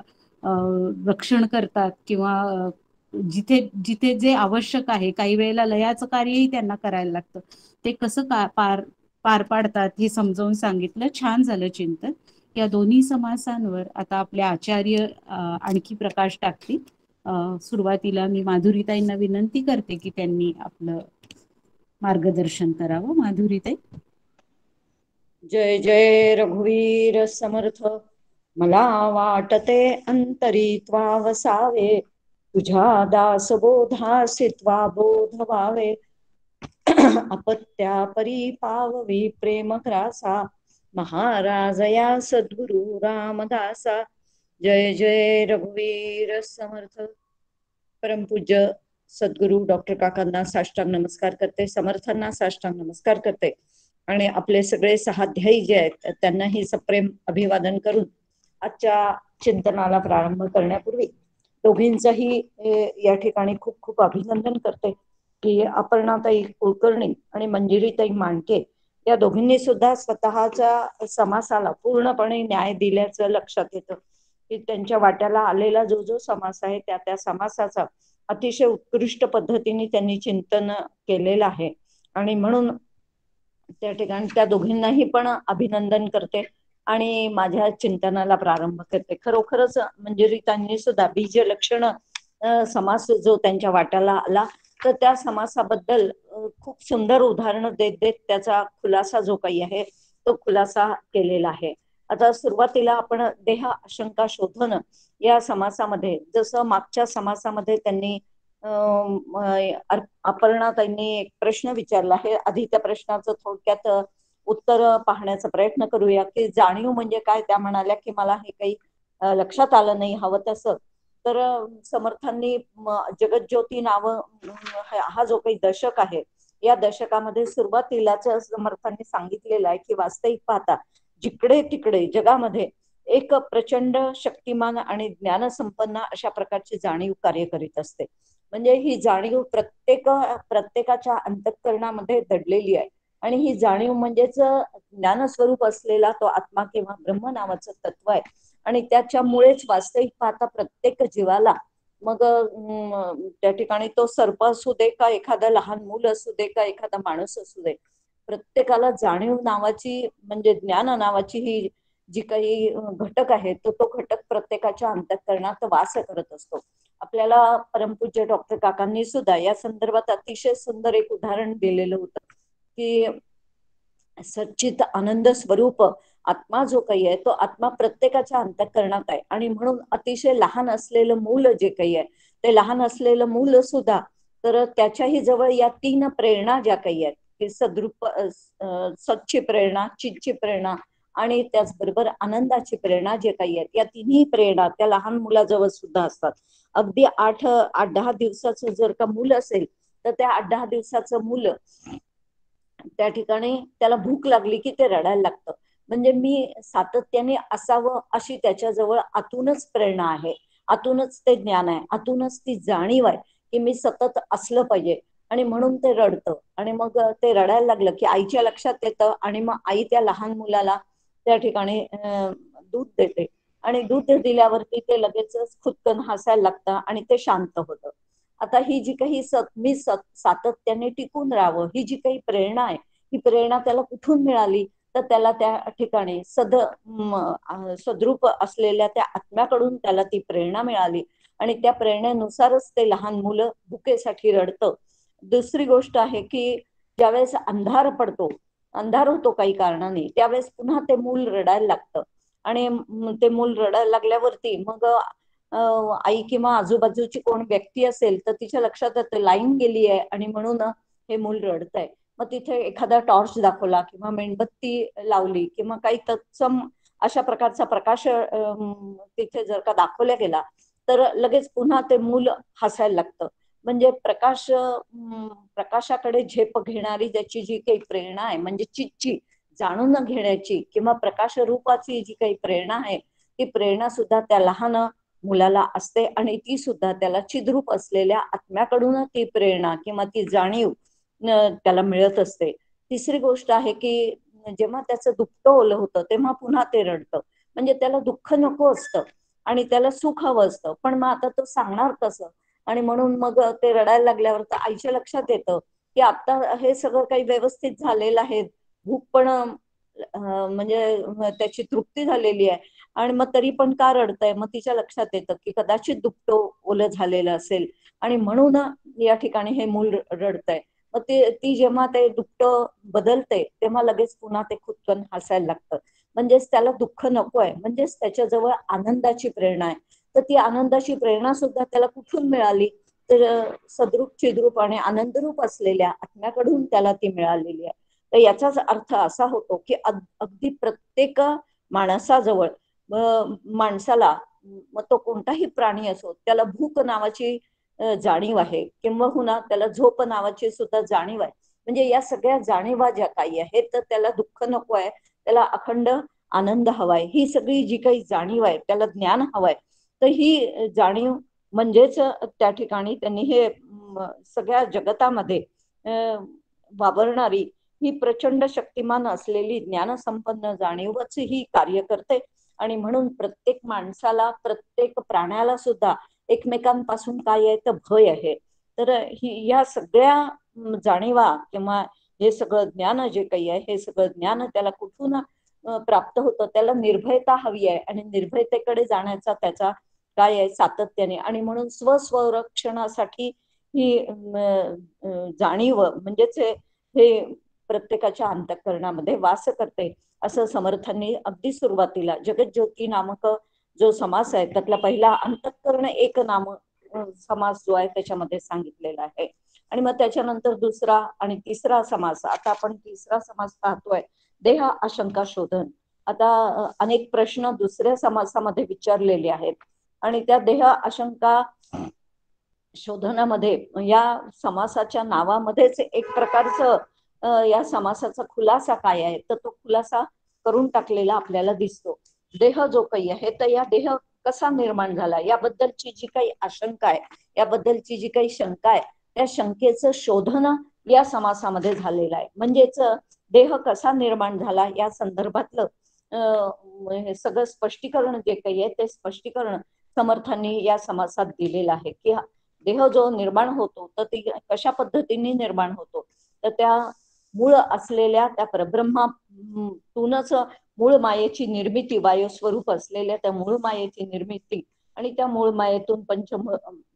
रक्षण करतात किंवा जिथे जिथे जे आवश्यक आहे, काही वेळेला लयाचं कार्यही त्यांना करायला लागतं, ते कसं पार पाडतात हे समजावून सांगितलं. छान झालं चिंतन. या दोन्ही समासांवर आता आपले आचार्य आणखी प्रकाश टाकतील. सुरुवातीला मी माधुरीताईंना विनंती करते की त्यांनी आपलं मार्गदर्शन करावं. माधुरीताई. जय जय रघुवीर समर्थ. मला वाटते अंतरी त्वा वसावे, तुझ्या दासबोधासी त्वा बोध व्हावे. अपत्या परी पाववी प्रेम ग्रासा, महाराज या सद्गुरु रामदासा. जय जय रघुवीर समर्थ. परमपूज्य सद्गुरु डॉक्टर काकांना साष्टांग नमस्कार करते, समर्थांना साष्टांग नमस्कार करते आणि आपले सगळे सहाध्यायी जे आहेत त्यांनाही सप्रेम अभिवादन करून आजच्या चिंतनाला प्रारंभ करण्यापूर्वी दोघींचंही या ठिकाणी खूप खूप अभिनंदन करते की अपर्णाताई कुलकर्णी आणि मंजिरीताई मांडके या दोघींनी सुद्धा स्वतःच्या समासाला पूर्णपणे न्याय दिल्याचं लक्षात येतं की त्यांच्या वाट्याला आलेला जो जो समास आहे त्या समासाचा अतिशय उत्कृष्ट पद्धतीने त्यांनी चिंतन केलेलं आहे आणि म्हणून त्या ठिकाणी त्या दोघींनाही पण अभिनंदन करते आणि माझ्या चिंतनाला प्रारंभ करते. खरोखरच मंजिरीतांनी सुद्धा बीज लक्षण समास जो त्यांच्या वाट्याला आला तर त्या समासाबद्दल खूप सुंदर उदाहरणं देत देत त्याचा खुलासा जो काही आहे तो खुलासा केलेला आहे. आता सुरुवातीला आपण देह आशंका शोधन या समासामध्ये जसं मागच्या समासामध्ये त्यांनी अपर्णाताईंनी एक प्रश्न विचारला आहे. आधी त्या प्रश्नाचं थोडक्यात उत्तर पाहण्याचा प्रयत्न करूया की जाणीव म्हणजे काय. त्या म्हणाल्या की मला हे काही लक्षात आलं नाही हवं तसं. तर समर्थांनी जगज्योती नाव हा जो काही दशक आहे, या दशकामध्ये सुरुवातीलाच समर्थांनी सांगितलेलं आहे की वास्तविक पाहता जिकडे तिकडे जगामध्ये एक प्रचंड शक्तिमान आणि ज्ञानसंपन्न अशा प्रकारची जाणीव कार्य करीत असते. म्हणजे ही जाणीव प्रत्येकाच्या अंतःकरणामध्ये दडलेली आहे. आणि ही जाणीव म्हणजेच ज्ञानस्वरूप असलेला तो आत्मा किंवा ब्रह्म नावाचं तत्व आहे. आणि त्याच्यामुळेच वास्तविक पाहता प्रत्येक जीवाला, मग त्या ठिकाणी तो सर्प असू दे का एखादा लहान मूल असू दे का एखादा माणूस असू दे, प्रत्येकाला जाणीव नावाची म्हणजे ज्ञान नावाची ही जी काही घटक आहे तो घटक प्रत्येकाच्या अंतःकरणात वास करत असतो. आपल्याला परमपूज्य डॉक्टर काकांनी सुद्धा या संदर्भात अतिशय सुंदर एक उदाहरण दिलेलं होतं की सच्चित आनंद स्वरूप आत्मा जो काही आहे तो आत्मा प्रत्येकाच्या अंतःकरणात आहे. आणि म्हणून अतिशय लहान असलेलं मूल जे काही आहे ते लहान असलेलं मूल सुद्धा, तर त्याच्याही जवळ या 3 प्रेरणा ज्या काही आहेत की सद्रूप सच्ची प्रेरणा, चितची प्रेरणा आणि त्याचबरोबर आनंदाची प्रेरणा जे काही आहेत, या तिन्ही प्रेरणा त्या लहान मुलाजवळ सुद्धा असतात. अगदी 8-10 दिवसाचं जर का मूल असेल तर त्या 8-10 दिवसाचं मूल त्या ठिकाणी त्याला भूक लागली की ते रडायला लागतं. म्हणजे मी सातत्याने असावं अशी त्याच्याजवळ आतूनच प्रेरणा आहे, आतूनच ते ज्ञान आहे, आतूनच ती जाणीव आहे की मी सतत असलं पाहिजे. आणि म्हणून ते रडतं. आणि मग ते रडायला लागलं की आईच्या लक्षात येतं आणि मग आई त्या लहान मुलाला त्या ठिकाणी दूध देते. आणि दूध दिल्यावरती ते लगेचच खुदकन हसायला लागतं आणि ते शांत होतं. आता ही जी काही सातत्याने टिकून राहावं ही जी काही प्रेरणा आहे, ही प्रेरणा त्याला कुठून मिळाली, तर त्याला त्या ठिकाणी सद्रूप असलेल्या त्या आत्म्याकडून त्याला ती प्रेरणा मिळाली. आणि त्या प्रेरणेनुसारच ते लहान मुलं भुकेसाठी रडतं. दुसरी गोष्ट आहे की ज्यावेळेस अंधार पडतो, अंधार होतो काही कारणाने, त्यावेळेस पुन्हा ते मूल रडायला लागतं. आणि ते मूल रडायला लागल्यावरती मग आई किंवा आजूबाजूची कोण व्यक्ती असेल तर तिच्या लक्षात येतं लाईन गेली आहे आणि म्हणून हे मूल रडतंय. मग तिथे एखादा टॉर्च दाखवला किंवा मेणबत्ती लावली किंवा काही तत्सम अशा प्रकारचा प्रकाश तिथे जर का दाखवला गेला तर लगेच पुन्हा ते मूल हसायला लागतं. म्हणजे प्रकाशाकडे झेप घेणारी त्याची जी काही प्रेरणा आहे, म्हणजे चिच्ची जाणून घेण्याची किंवा प्रकाश रूपाची जी काही प्रेरणा आहे, ती प्रेरणा सुद्धा त्या लहान मुलाला असते. आणि ती सुद्धा त्याला चिद्रूप असलेल्या आत्म्याकडून ती प्रेरणा किंवा ती जाणीव त्याला मिळत असते. तिसरी गोष्ट आहे की जेव्हा त्याचं दुःख ओलं होतं तेव्हा पुन्हा ते रडतं. म्हणजे त्याला दुःख नको असतं आणि त्याला सुख हवं असतं, पण मग आता तो सांगणार कसं. आणि म्हणून मग ते रडायला लागल्यावर तर आईच्या लक्षात येतं की आता हे सगळं काही व्यवस्थित झालेलं आहे, भूक पण म्हणजे त्याची तृप्ती झालेली आहे, आणि मग तरी पण का रडतंय. मग तिच्या लक्षात येतं की कदाचित दुःख ओलं झालेलं असेल आणि म्हणून या ठिकाणी हे मूल रडतंय. मग ती जेव्हा ते दुःख बदलते तेव्हा लगेच पुन्हा ते खुदकन हसायला लागतं. म्हणजेच त्याला दुःख नको आहे, म्हणजेच त्याच्याजवळ आनंदाची प्रेरणा आहे. तर ती आनंदाची प्रेरणा सुद्धा त्याला कुठून मिळाली, तर सद्रूप चिद्रूप आणि आनंदरूप असलेल्या आत्म्याकडून त्याला ती मिळालेली आहे. तर याचाच अर्थ असा होतो की अगदी प्रत्येक माणसाजवळ माणसाला, मग तो कोणताही प्राणी असो, त्याला भूक नावाची जाणीव आहे किंवा त्याला झोप नावाची सुद्धा जाणीव आहे. म्हणजे या सगळ्या जाणीवा ज्या काही आहेत तर त्याला दुःख नको आहे, त्याला अखंड आनंद हवाय. ही सगळी जी काही जाणीव आहे त्याला ज्ञान हवंय. तर ही जाणीव म्हणजेच त्या ठिकाणी त्यांनी हे सगळ्या जगतामध्ये वावरणारी ही प्रचंड शक्तिमान असलेली ज्ञानसंपन्न जाणीवच ही कार्य करते. आणि म्हणून प्रत्येक माणसाला, प्रत्येक प्राण्याला सुद्धा एकमेकांपासून काय आहे तर भय आहे. तर या सगळ्या जाणीवा किंवा हे सगळं ज्ञान जे काही आहे, हे सगळं ज्ञान त्याला कुठून प्राप्त होतं, त्याला निर्भयता हवी आहे. आणि निर्भयतेकडे जाण्याचा त्याचा काय आहे सातत्याने. आणि म्हणून स्वसंरक्षणासाठी ही जाणीव म्हणजेच हे प्रत्येकाच्या अंतःकरणामध्ये वास करते. असं समर्थांनी अगदी सुरुवातीला जगज्योती नामक जो समास आहे त्यातला पहिला अंतःकरण एक नाम समास जो आहे त्याच्यामध्ये सांगितलेला आहे. आणि मग त्याच्यानंतर दुसरा आणि तिसरा समास. आता आपण तिसरा समास पाहतोय, देह आशंका शोधन. आता अनेक प्रश्न दुसऱ्या समासामध्ये विचारलेले आहेत आणि त्या देह आशंका शोधनामध्ये या समासाच्या नावामध्येच एक प्रकारचं या समासाचा खुलासा काय आहे तर तो खुलासा करून टाकलेला आपल्याला दिसतो. देह जो काही आहे तर या देह कसा निर्माण झाला याबद्दलची जी काही आशंका आहे, याबद्दलची जी काही शंका आहे, त्या शंकेचं शोधन या समासामध्ये झालेलं आहे. म्हणजेच देह कसा निर्माण झाला या संदर्भातलं सगळं स्पष्टीकरण जे काही आहे ते स्पष्टीकरण समर्थांनी या समासात दिलेलं आहे की देह जो निर्माण होतो तर ती कशा पद्धतीने निर्माण होतो तर त्या मूळ असलेल्या त्या परब्रह्मातूनच मूळ मायेची निर्मिती, वायू स्वरूप असलेल्या त्या मूळ मायेची निर्मिती आणि त्या मूळ मायेतून पंच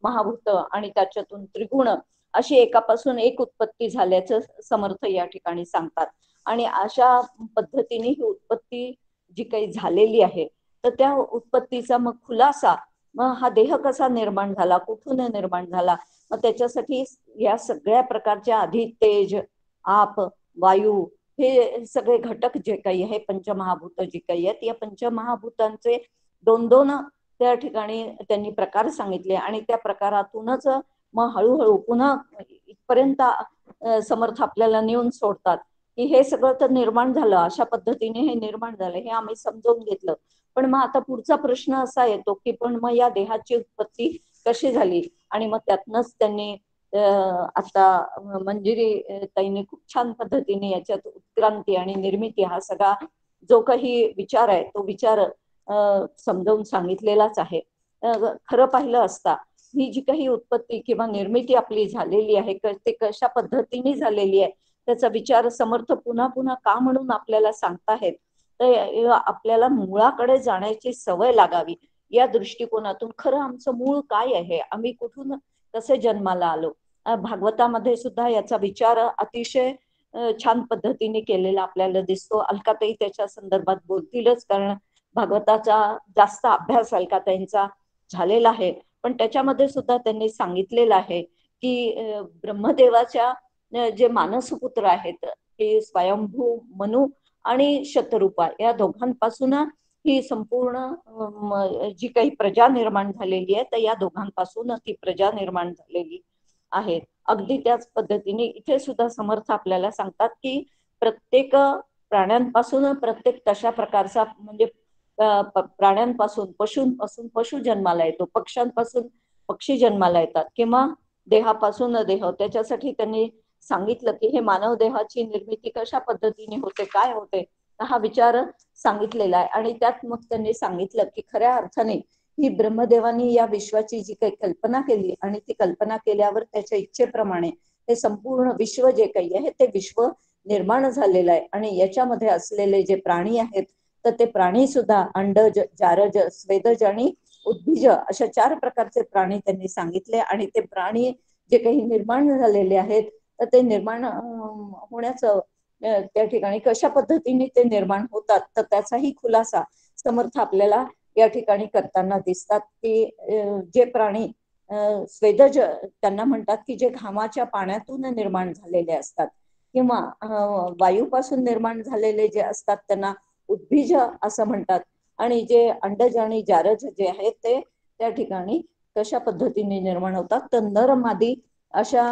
महाभूत आणि त्याच्यातून त्रिगुण अशी एकापासून एक उत्पत्ती झाल्याचं समर्थ या ठिकाणी सांगतात. आणि अशा पद्धतीने ही उत्पत्ती जी काही झालेली आहे तर त्या उत्पत्तीचा मग खुलासा, मग हा देह कसा निर्माण झाला, कुठून निर्माण झाला, मग त्याच्यासाठी या सगळ्या प्रकारच्या आधी तेज, आप, वायू हे सगळे घटक जे काही आहे, पंचमहाभूत जी काही आहेत, या पंचमहाभूतांचे दोन दोन त्या ठिकाणी त्यांनी प्रकार सांगितले आणि त्या प्रकारातूनच मग हळूहळू पुन्हा इथपर्यंत समर्थ आपल्याला नेऊन सोडतात की हे सगळं तर निर्माण झालं, अशा पद्धतीने हे निर्माण झालं, हे आम्ही समजून घेतलं. पण मग आता पुढचा प्रश्न असा येतो की पण मग या देहाची उत्पत्ती कशी झाली. आणि मग त्यातनच त्यांनी आता मंजिरी ताईने खूप छान पद्धतीने याच्यात उत्क्रांती आणि निर्मिती हा सगळा जो काही विचार आहे तो विचार समजावून सांगितलेलाच आहे. खरं पाहिलं असता ही जी काही उत्पत्ती किंवा निर्मिती आपली झालेली आहे ते कशा पद्धतीने झालेली आहे त्याचा विचार समर्थ पुन्हा पुन्हा का म्हणून आपल्याला सांगताहेत तर आपल्याला मुळाकडे जाण्याची सवय लागावी या दृष्टिकोनातून खरं आमचं मूळ काय आहे, आम्ही कुठून कसे जन्माला आलो. भागवतामध्ये सुद्धा याचा विचार अतिशय छान पद्धतीने केलेला आपल्याला दिसतो. अलकाताई त्याच्या संदर्भात बोलतीलच, कारण भागवताचा जास्त अभ्यास अलकाताईंचा झालेला आहे. पण त्याच्यामध्ये सुद्धा त्यांनी सांगितलेलं आहे की ब्रह्मदेवाच्या जे मानसपुत्र आहेत ते स्वयंभू मनु आणि शतरूपा या दोघांपासून ही संपूर्ण जी काही प्रजा निर्माण झालेली आहे तर या दोघांपासून ती प्रजा निर्माण झालेली आहे. अगदी त्याच पद्धतीने इथे सुद्धा समर्थ आपल्याला सांगतात की प्रत्येक प्राण्यांपासून प्रत्येक तशा प्रकारचा म्हणजे प्राण्यांपासून पशूंपासून पशु जन्माला येतो, पक्ष्यांपासून पक्षी जन्माला येतात किंवा देहापासून देह. त्याच्यासाठी त्यांनी सांगितलं की हे मानव देहाची निर्मिती कशा पद्धतीने होते, काय होते, हा विचार सांगितलेला आहे. आणि त्यात मग त्यांनी सांगितलं की खऱ्या अर्थाने ही ब्रह्मदेवानी या विश्वाची जी काही कल्पना केली आणि ती कल्पना केल्यावर त्याच्या इच्छेप्रमाणे हे संपूर्ण विश्व जे काही आहे ते विश्व निर्माण झालेलं आहे. आणि याच्यामध्ये असलेले जे प्राणी आहेत तर ते प्राणी सुद्धा अंडज, जारज, स्वेदज आणि उद्भिज अशा 4 प्रकारचे प्राणी त्यांनी सांगितले. आणि ते प्राणी जे काही निर्माण झालेले आहेत तर ते निर्माण होण्याचं त्या ठिकाणी कशा पद्धतीने ते निर्माण होतात तर त्याचाही खुलासा समर्थ आपल्याला या ठिकाणी करताना दिसतात की जे प्राणी स्वेदज त्यांना म्हणतात की जे घामाच्या पाण्यातून निर्माण झालेले असतात किंवा वायूपासून निर्माण झालेले जे असतात त्यांना उद्भिज असं म्हणतात. आणि जे अंडज आणि जारज जे आहेत ते त्या ठिकाणी कशा पद्धतीने निर्माण होतात तर नर मादी अशा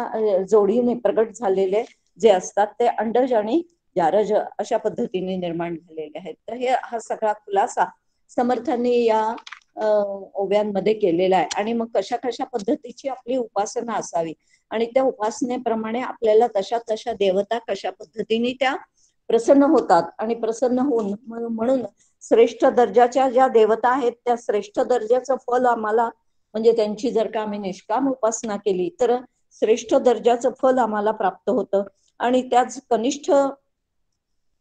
जोडीने प्रगट झालेले जे असतात ते अंडज आणि जारज अशा पद्धतीने निर्माण झालेले आहेत. तर हे हा सगळा खुलासा समर्थांनी या ओव्यांमध्ये केलेला आहे. आणि मग कशा कशा पद्धतीची आपली उपासना असावी आणि त्या उपासनेप्रमाणे आपल्याला तशा तशा देवता कशा पद्धतीने त्या प्रसन्न होतात आणि प्रसन्न होऊन म्हणून श्रेष्ठ दर्जाच्या ज्या देवता आहेत त्या श्रेष्ठ दर्जाचं फल आम्हाला म्हणजे त्यांची जर का आम्ही निष्काम उपासना केली तर श्रेष्ठ दर्जाचं फल आम्हाला प्राप्त होतं. आणि त्याच कनिष्ठ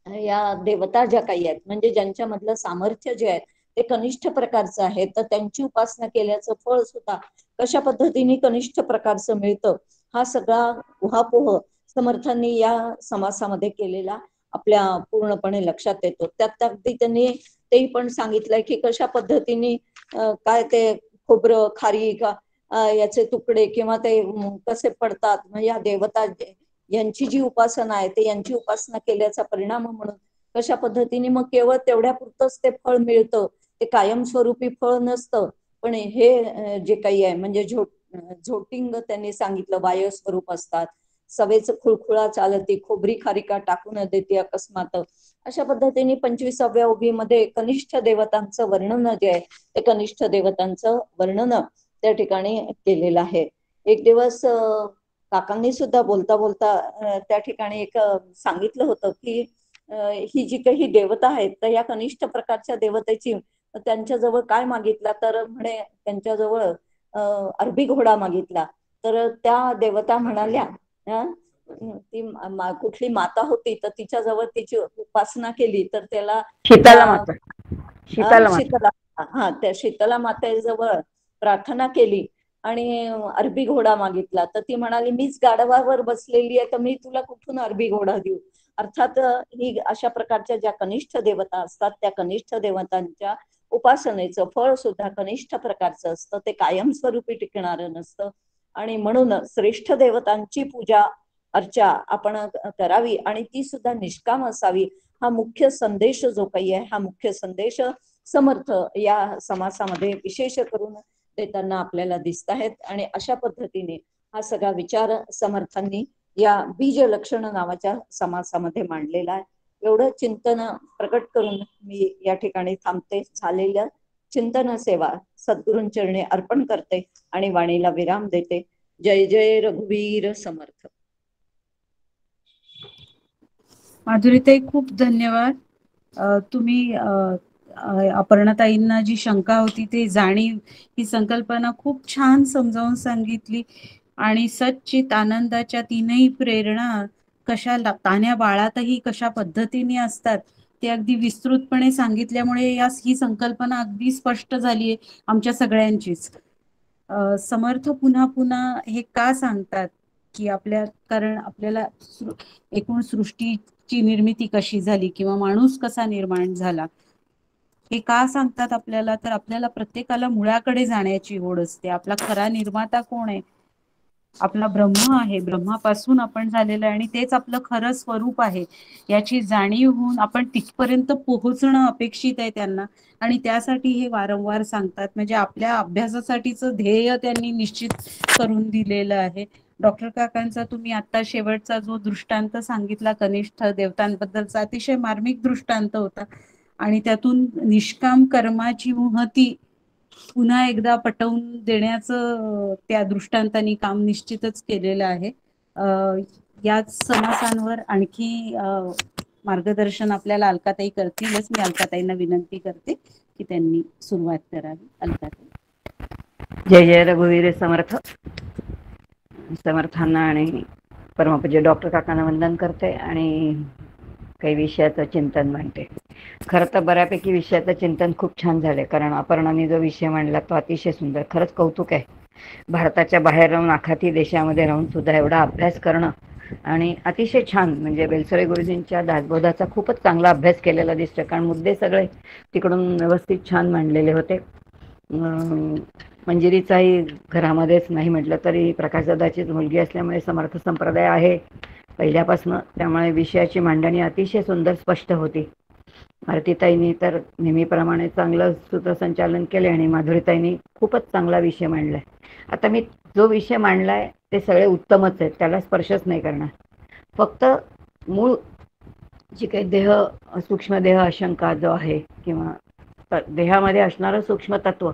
या देवता ज्या काही आहेत म्हणजे ज्यांच्यामधलं सामर्थ्य जे आहे ते कनिष्ठ प्रकारचं आहे तर त्यांची उपासना केल्याचं फळ सुद्धा कशा पद्धतीने कनिष्ठ प्रकारचं मिळतं हा सगळा उहापोह समर्थांनी या समासामध्ये केलेला आपल्या पूर्णपणे लक्षात येतो. त्यात अगदी त्यांनी तेही पण सांगितलंय की कशा पद्धतीने काय ते खोबरं, खारी याचे तुकडे किंवा ते कसे पडतात, म्हणजे या देवता यांची जी उपासना आहे ते यांची उपासना केल्याचा परिणाम म्हणून कशा पद्धतीने मग केवळ तेवढ्या पुरतच ते फळ मिळतं, ते कायमस्वरूपी फळ नसतं. पण हे जे काही आहे म्हणजे झोटिंग त्यांनी सांगितलं बाह्य स्वरूप असतात, सवेच खुळखुळा चालती, खोबरी खारिका टाकून देते अकस्मात. अशा पद्धतीने 25व्या ओघीमध्ये कनिष्ठ देवतांचं वर्णन जे आहे ते कनिष्ठ देवतांचं वर्णन त्या ठिकाणी केलेलं आहे. एक दिवस काकांनी सुद्धा बोलता बोलता त्या ठिकाणी एक सांगितलं होतं की ही जी काही देवता आहेत तर या कनिष्ठ प्रकारच्या देवतेची त्यांच्याजवळ काय मागितला, तर म्हणे त्यांच्याजवळ अरबी घोडा मागितला. तर त्या देवता म्हणाल्या ती कुठली माता होती तर तिच्याजवळ तिची उपासना केली तर त्याला शीतला माता. शीतला माता. शीतला, हा, त्या शीतला मातेजवळ प्रार्थना केली आणि अरबी घोडा मागितला. तर ती म्हणाली मीच गाढवावर बसलेली आहे तर मी तुला कुठून अरबी घोडा देऊ. अर्थात ही अशा प्रकारच्या ज्या कनिष्ठ देवता असतात त्या कनिष्ठ देवतांच्या उपासनेचं फळ सुद्धा कनिष्ठ प्रकारचं असतं, ते कायमस्वरूपी टिकणारं नसतं. आणि म्हणून श्रेष्ठ देवतांची पूजा अर्चा आपण करावी आणि ती सुद्धा निष्काम असावी. हा मुख्य संदेश जो काही आहे हा मुख्य संदेश समर्थ या समासामध्ये विशेष करून देताना आपल्याला दिसत आहेत. आणि अशा पद्धतीने हा सगळा विचार समर्थांनी या बीज लक्षण नावाच्या समासामध्ये मांडलेला आहे. एवढं चिंतन प्रकट करून मी या ठिकाणी थांबते. झालेलं चिंतन सेवा सद्गुरूंचरणी अर्पण करते आणि वाणीला विराम देते. जय जय रघुवीर समर्थ. माधुरीताई खूप धन्यवाद. तुम्ही अपर्णाताईंना जी शंका होती ते जाणीव ही संकल्पना खूप छान समजावून सांगितली आणि सच्चित आनंदाच्या तीनही प्रेरणा कशा तान्ह्या बाळातही कशा पद्धतीने असतात ते अगदी विस्तृतपणे सांगितल्यामुळे ही संकल्पना अगदी स्पष्ट झाली आहे आमच्या सगळ्यांचीच. समर्थ पुन्हा पुन्हा हे का सांगतात की कारण आपल्याला एकूण सृष्टीची निर्मिती कशी झाली किंवा माणूस कसा निर्माण झाला हे का सांगतात आपल्याला, तर आपल्याला प्रत्येकाला मुळाकडे जाण्याची ओढ असते. आपला खरा निर्माता कोण आहे, आपला ब्रह्म आहे, ब्रह्मापासून आपण झालेलं आहे आणि तेच आपलं खरं स्वरूप आहे याची जाणीव होऊन आपण तिथपर्यंत पोहोचणं अपेक्षित आहे त्यांना. आणि त्यासाठी हे वारंवार सांगतात. म्हणजे आपल्या अभ्यासासाठीचं ध्येय त्यांनी निश्चित करून दिलेलं आहे. डॉक्टर काकांचा तुम्ही आता शेवटचा जो दृष्टांत सांगितला कनिष्ठ देवतांबद्दलचा अतिशय मार्मिक दृष्टांत होता आणि त्यातून निष्काम कर्माची महती पुन्हा एकदा पटवून देण्याचं त्या दृष्टांतांनी काम निश्चितच केलेलं आहे. याच समासांवर आणखी मार्गदर्शन आपल्याला अलकाताई करतीलच. मी अलकाताईंना विनंती करते की त्यांनी सुरुवात करावी. अलकाताई. जय जय रघुवीर समर्थ. समर्थांना आणि परमपूज्य डॉक्टर काकांना वंदन करते आणि काही विषयाचं चिंतन मांडते. खरं तर बऱ्यापैकी विषयाचं चिंतन खूप छान झाले, कारण अपर्णाने जो विषय मांडला तो अतिशय सुंदर. खरंच कौतुक आहे. भारताच्या बाहेर राहून आखाती देशामध्ये राहून सुद्धा एवढा अभ्यास करणं आणि अतिशय छान. म्हणजे बेलसरे गुरुजींच्या दासबोधाचा खूपच चांगला अभ्यास केलेला दिसतो, कारण मुद्दे सगळे तिकडून व्यवस्थित छान मांडलेले होते. मंजिरीचाही घरामध्येच नाही म्हटलं तरी प्रकाशदादाचीच मुलगी असल्यामुळे समर्थ संप्रदाय आहे पहिल्यापासून, त्यामुळे विषयाची मांडणी अतिशय सुंदर स्पष्ट होती. आरतीताईंनी तर नेहमीप्रमाणे चांगलं सूत्रसंचालन केले आणि माधुरीताईंनी खूपच चांगला विषय मांडलाय. आता मी जो विषय मांडलाय ते सगळे उत्तमच आहेत, त्याला स्पर्शच नाही करणार. फक्त मूळ जी काही देह सूक्ष्म देह अशंका जो आहे किंवा देहामध्ये असणारं सूक्ष्म तत्व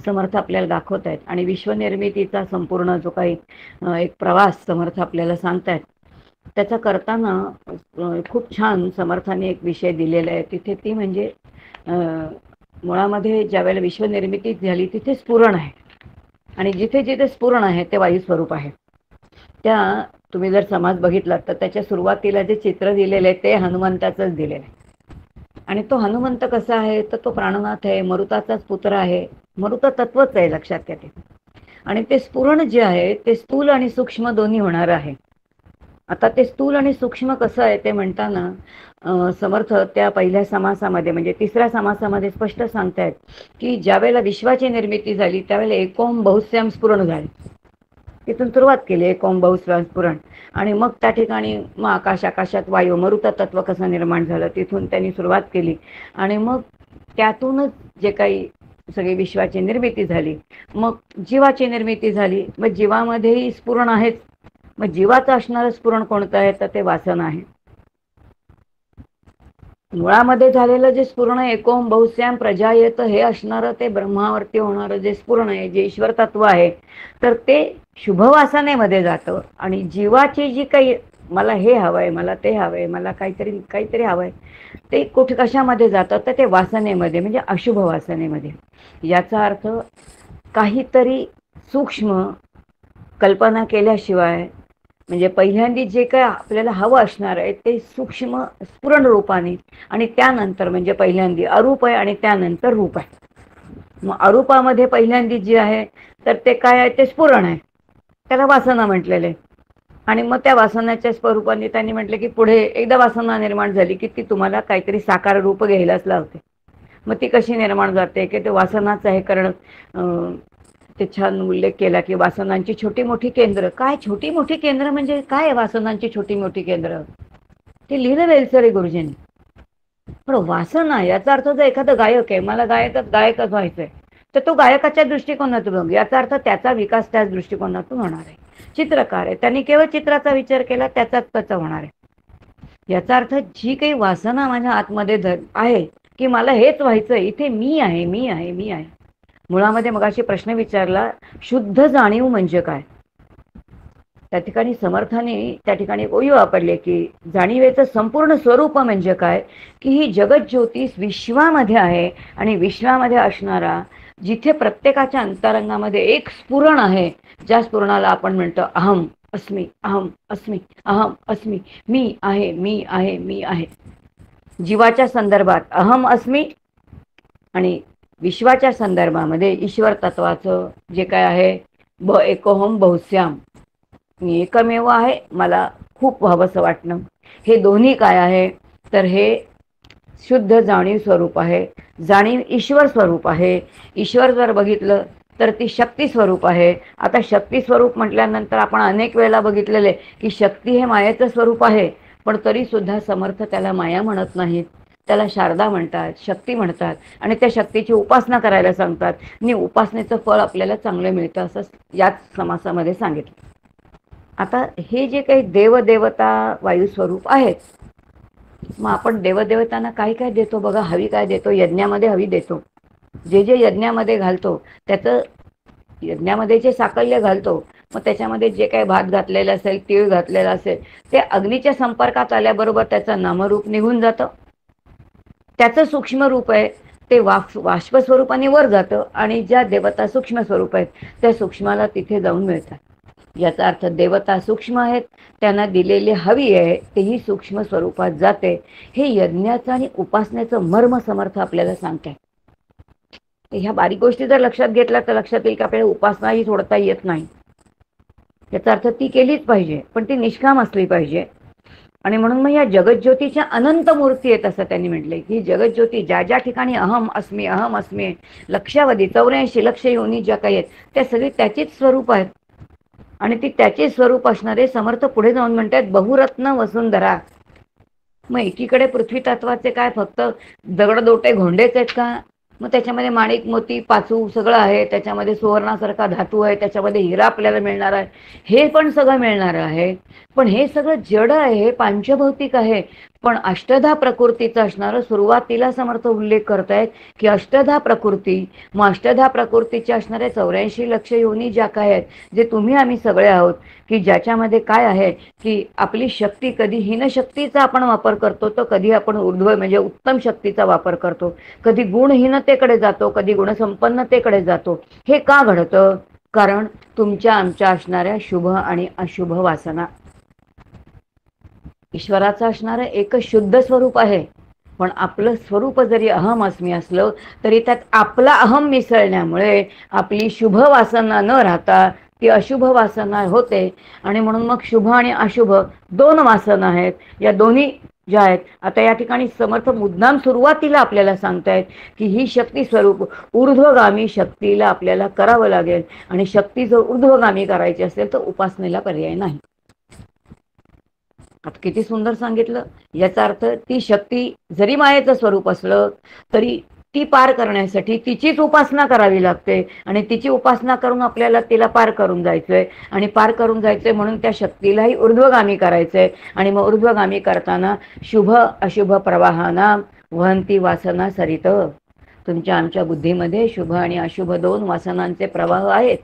समर्थ आपल्याला दाखवत आहेत आणि विश्वनिर्मितीचा संपूर्ण जो काही एक प्रवास समर्थ आपल्याला सांगतायत त्याचा करताना खूप छान समर्थाने एक विषय दिलेला आहे तिथे. ती म्हणजे मुळामध्ये ज्या वेळेला विश्वनिर्मिती झाली तिथे स्फुरण आहे आणि जिथे जिथे स्फुरण आहे ते वायू स्वरूप आहे. त्या तुम्ही जर समाज बघितला तर त्याच्या सुरुवातीला जे चित्र दिलेलं आहे ते हनुमंताचंच दिलेलं आहे. आणि तो हनुमंत कसा आहे तर तो प्राणनाथ आहे, मरुताचाच पुत्र आहे, मरुत तत्वच आहे लक्षात घ्या ते. आणि ते स्फुरण जे आहे ते स्थूल आणि सूक्ष्म दोन्ही होणार आहे. आता ते स्थूल आणि सूक्ष्म कसं आहे ते म्हणताना समर्थ त्या पहिल्या समासामध्ये म्हणजे तिसऱ्या समासामध्ये स्पष्ट सांगतायत की ज्यावेळेला विश्वाची निर्मिती झाली त्यावेळेला एकोम बहुस्याम स्फुरण झाले. तिथून सुरुवात केली एकोम बहुस्याम स्फुरण. आणि मग त्या ठिकाणी मग आकाशात वायू मरुत तत्व कसं निर्माण झालं तिथून त्यांनी सुरुवात केली. आणि मग त्यातूनच जे काही सगळी विश्वाची निर्मिती झाली. मग जीवाची निर्मिती झाली. मग जीवामध्येही स्फुरण आहेच. मग जीवाचं असणारं स्फुरण कोणतं आहे तर ते वासना आहे. मुळामध्ये झालेलं जे स्फुरण एकोम बहुस्याम प्रजायत हे असणारं ते ब्रह्मावरती होणारं जे स्फुरण आहे जे ईश्वर तत्व आहे तर ते शुभवासनेमध्ये जातं. आणि जीवाची जी काही मला हे हवंय मला ते हवंय मला काहीतरी हवंय ते कुठे कशामध्ये जातं तर ते वासनेमध्ये म्हणजे अशुभ वासनेमध्ये. याचा अर्थ काहीतरी सूक्ष्म कल्पना केल्याशिवाय म्हणजे पहिल्यांदी जे काय आपल्याला हवं असणार आहे ते सूक्ष्म स्फुरण रूपाने आणि त्यानंतर म्हणजे पहिल्यांदी अरूप आहे आणि त्यानंतर रूप आहे. मग अरूपामध्ये पहिल्यांदी जे आहे तर ते काय आहे ते स्फुरण आहे. त्याला वासना म्हटलेलं आहे. आणि मग त्या वासनाच्या स्वरूपाने त्यांनी म्हटलं की पुढे एकदा वासना निर्माण झाली की ती तुम्हाला काहीतरी साकार रूप घ्यायलाच लावते. मग ती कशी निर्माण जाते की ते वासनाचं हे करणं ते छान उल्लेख केला की वासनांची छोटी मोठी केंद्र. काय छोटी मोठी केंद्र म्हणजे काय वासनांची छोटी मोठी केंद्र ते लिहिलं वेलसरे गुरुजींनी. पण वासना याचा अर्थ जर एखादा गायक आहे मला गायकच व्हायचंय तर तो गायकाच्या दृष्टिकोनातून बघ याचा अर्थ त्याचा विकास त्याच दृष्टिकोनातून होणार आहे. चित्रकार आहे त्यांनी केवळ चित्राचा विचार केला त्याचाच त्याचा होणार आहे. याचा अर्थ जी काही वासना माझ्या आतमध्ये आहे की मला हेच व्हायचंय इथे मी आहे मी आहे मी आहे. मुळामध्ये मगाशी प्रश्न विचारला शुद्ध जाणीव म्हणजे काय. त्या ठिकाणी समर्थाने त्या ठिकाणी ओळी वापरले की जाणीवेचं संपूर्ण स्वरूप म्हणजे काय की ही जगज्योती विश्वामध्ये आहे आणि विश्वामध्ये असणारा जिथे प्रत्येकाच्या अंतरंगामध्ये एक स्फुरण आहे ज्या स्फुरणाला आपण म्हणतो अहम अस्मी अहम अस्मी अहम अस्मी मी आहे मी आहे मी आहे. जीवाच्या संदर्भात अहम अस्मी आणि विश्वाच्या संदर्भामध्ये ईश्वर तत्वाचं जे काय आहे एकोहम बहुस्याम मी एकमेव आहे मला खूप व्हावंसं वाटणं. हे दोन्ही काय आहे तर हे शुद्ध जाणीव स्वरूप आहे. जाणीव ईश्वर स्वरूप आहे. ईश्वर जर बघितलं तर ती शक्ती स्वरूप आहे. आता शक्ती स्वरूप म्हटल्यानंतर आपण अनेक वेळेला बघितलेले की शक्ती हे मायेचं स्वरूप आहे. पण तरी सुद्धा समर्थ त्याला माया म्हणत नाहीत त्याला शारदा म्हणतात शक्ती म्हणतात आणि त्या शक्तीची उपासना करायला सांगतात आणि उपासनेचं फळ आपल्याला चांगलं मिळतं असं याच समासामध्ये सांगितलं. आता हे जे काही देवदेवता वायू स्वरूप आहेत मग आपण देवदेवतांना काय काय देतो बघा. हवी काय देतो यज्ञामध्ये हवी देतो. जे जे यज्ञामध्ये घालतो त्याचं यज्ञामध्ये जे साकल्य घालतो मग त्याच्यामध्ये जे काही भात घातलेलं असेल तीळ घातलेलं असेल ते अग्नीच्या संपर्कात आल्याबरोबर त्याचं नामरूप निघून जातं. त्याचं सूक्ष्म रूप आहे ते बाष्प स्वरूपाने वर जातं आणि ज्या देवता सूक्ष्म स्वरूप आहेत त्या सूक्ष्माला तिथे जाऊन मिळतात. याचा अर्थ देवता सूक्ष्म आहेत त्यांना दिलेली हवी आहे तेही सूक्ष्म स्वरूपात जाते. हे यज्ञाचं आणि उपासनेचं मर्म समर्थ आपल्याला सांगतात. ह्या बारीक गोष्टी जर लक्षात घेतल्या तर लक्षात येईल की आपल्याला उपासनाही सोडता येत नाही. याचा अर्थ ती केलीच पाहिजे पण ती निष्काम असली पाहिजे. आणि म्हणून मग या जगज्योतीच्या अनंत मूर्ती आहेत असं त्यांनी म्हटलंय की जगज्योती ज्या ज्या ठिकाणी अहम अस्मी लक्षावधी 84 लक्ष योनी ज्या काही आहेत त्या सगळी त्याचीच स्वरूप आहेत. आणि ती त्याचे स्वरूप असणारे समर्थ पुढे जाऊन म्हणतात बहुरत्न वसुंधरा. मग एकीकडे पृथ्वी तत्वाचे काय फक्त दगडदोटे घोंडेच आहेत का. मग त्याच्यामध्ये माणिक मोती पाचू सगळं आहे. त्याच्यामध्ये सुवर्णासारखा धातू आहे. त्याच्यामध्ये हिरा आपल्याला मिळणार आहे. हे पण सगळं मिळणार आहे. पण हे सगळं जड आहे पंचभौतिक आहे. पण अष्टधा प्रकृतीचं असणारं सुरुवातीला समर्थ उल्लेख करतायत की अष्टधा प्रकृती मग अष्टधा प्रकृतीचे असणारे 84 लक्ष योनी ज्या काय आहेत जे तुम्ही आम्ही सगळे आहोत की ज्याच्यामध्ये काय आहे की आपली शक्ती कधी हीनशक्तीचा आपण वापर करतो तर कधी आपण ऊर्ध्व म्हणजे उत्तम शक्तीचा वापर करतो. कधी गुणहीनतेकडे जातो कधी गुणसंपन्नतेकडे जातो. हे का घडतं कारण तुमच्या आमच्या असणाऱ्या शुभ आणि अशुभ वासना. ईश्वराचं असणारं एक शुद्ध स्वरूप आहे पण आपलं स्वरूप जरी अहम अस्मी असलं तरी त्यात आपला अहम मिसळण्यामुळे आपली शुभ वासना न राहता ती अशुभ वासना होते आणि म्हणून मग शुभ आणि अशुभ दोन वासना आहेत. या दोन्ही ज्या आहेत, आता या ठिकाणी समर्थ मुद्दाम सुरुवातीला आपल्याला सांगतायत की ही शक्ती स्वरूप ऊर्ध्वगामी शक्तीला आपल्याला करावं लागेल आणि शक्ती जर ऊर्ध्वगामी करायची असेल तर उपासनेला पर्याय नाही. आता किती सुंदर सांगितलं. याचा अर्थ ती शक्ती जरी मायेचं स्वरूप असलं तरी ती पार करण्यासाठी तिचीच उपासना करावी लागते आणि तिची उपासना करून आपल्याला तिला पार करून जायचंय आणि पार करून जायचंय म्हणून त्या शक्तीलाही ऊर्ध्वगामी करायचंय आणि मग ऊर्ध्वगामी करताना शुभ अशुभ प्रवाहाना वहंती वासना सरित. तुमच्या आमच्या बुद्धीमध्ये शुभ आणि अशुभ दोन वासनांचे प्रवाह आहेत.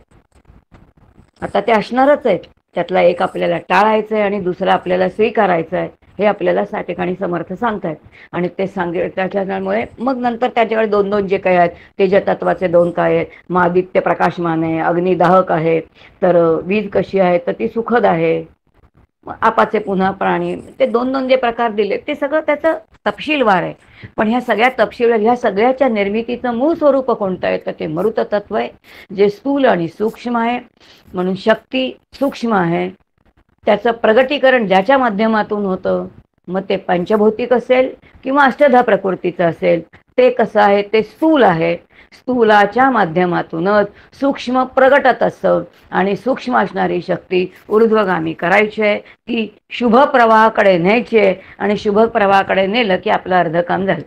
आता ते असणारच आहेत. त्यातला एक आपल्याला टाळायचं आहे आणि दुसरा आपल्याला स्वीकारायचं आहे. हे आपल्याला त्या ठिकाणी समर्थ सांगतायत आणि ते त्याच्यामुळे मग नंतर त्याच्याकडे दोन दोन जे काही आहेत तेजतत्वाचे दोन काय आहेत. मग आदित्य प्रकाशमान आहे, अग्निदाहक आहे, तर वीज कशी आहे तर ती सुखद आहे, आपाचे पुन्हा प्राणी, ते दोन दोन जे प्रकार दिले ते सगळं त्याचं तपशीलवार आहे. पण ह्या सगळ्या तपशील ह्या सगळ्याच्या निर्मितीचं मूळ स्वरूप कोणतं आहे तर ते मरुत तत्व आहे जे स्थूल आणि सूक्ष्म आहे. म्हणून शक्ती सूक्ष्म आहे, त्याचं प्रगटीकरण ज्याच्या माध्यमातून होतं मग ते पंचभौतिक असेल किंवा अष्टधा प्रकृतीचं असेल ते कसं आहे ते स्थूल आहे. स्थूलाच्या माध्यमातूनच सूक्ष्म प्रगटत असतं आणि सूक्ष्म असणारी शक्ती ऊर्ध्वगामी करायची आहे, ती शुभ प्रवाहाकडे न्यायची आहे आणि शुभ प्रवाहाकडे नेलं की आपलं अर्ध काम झालं.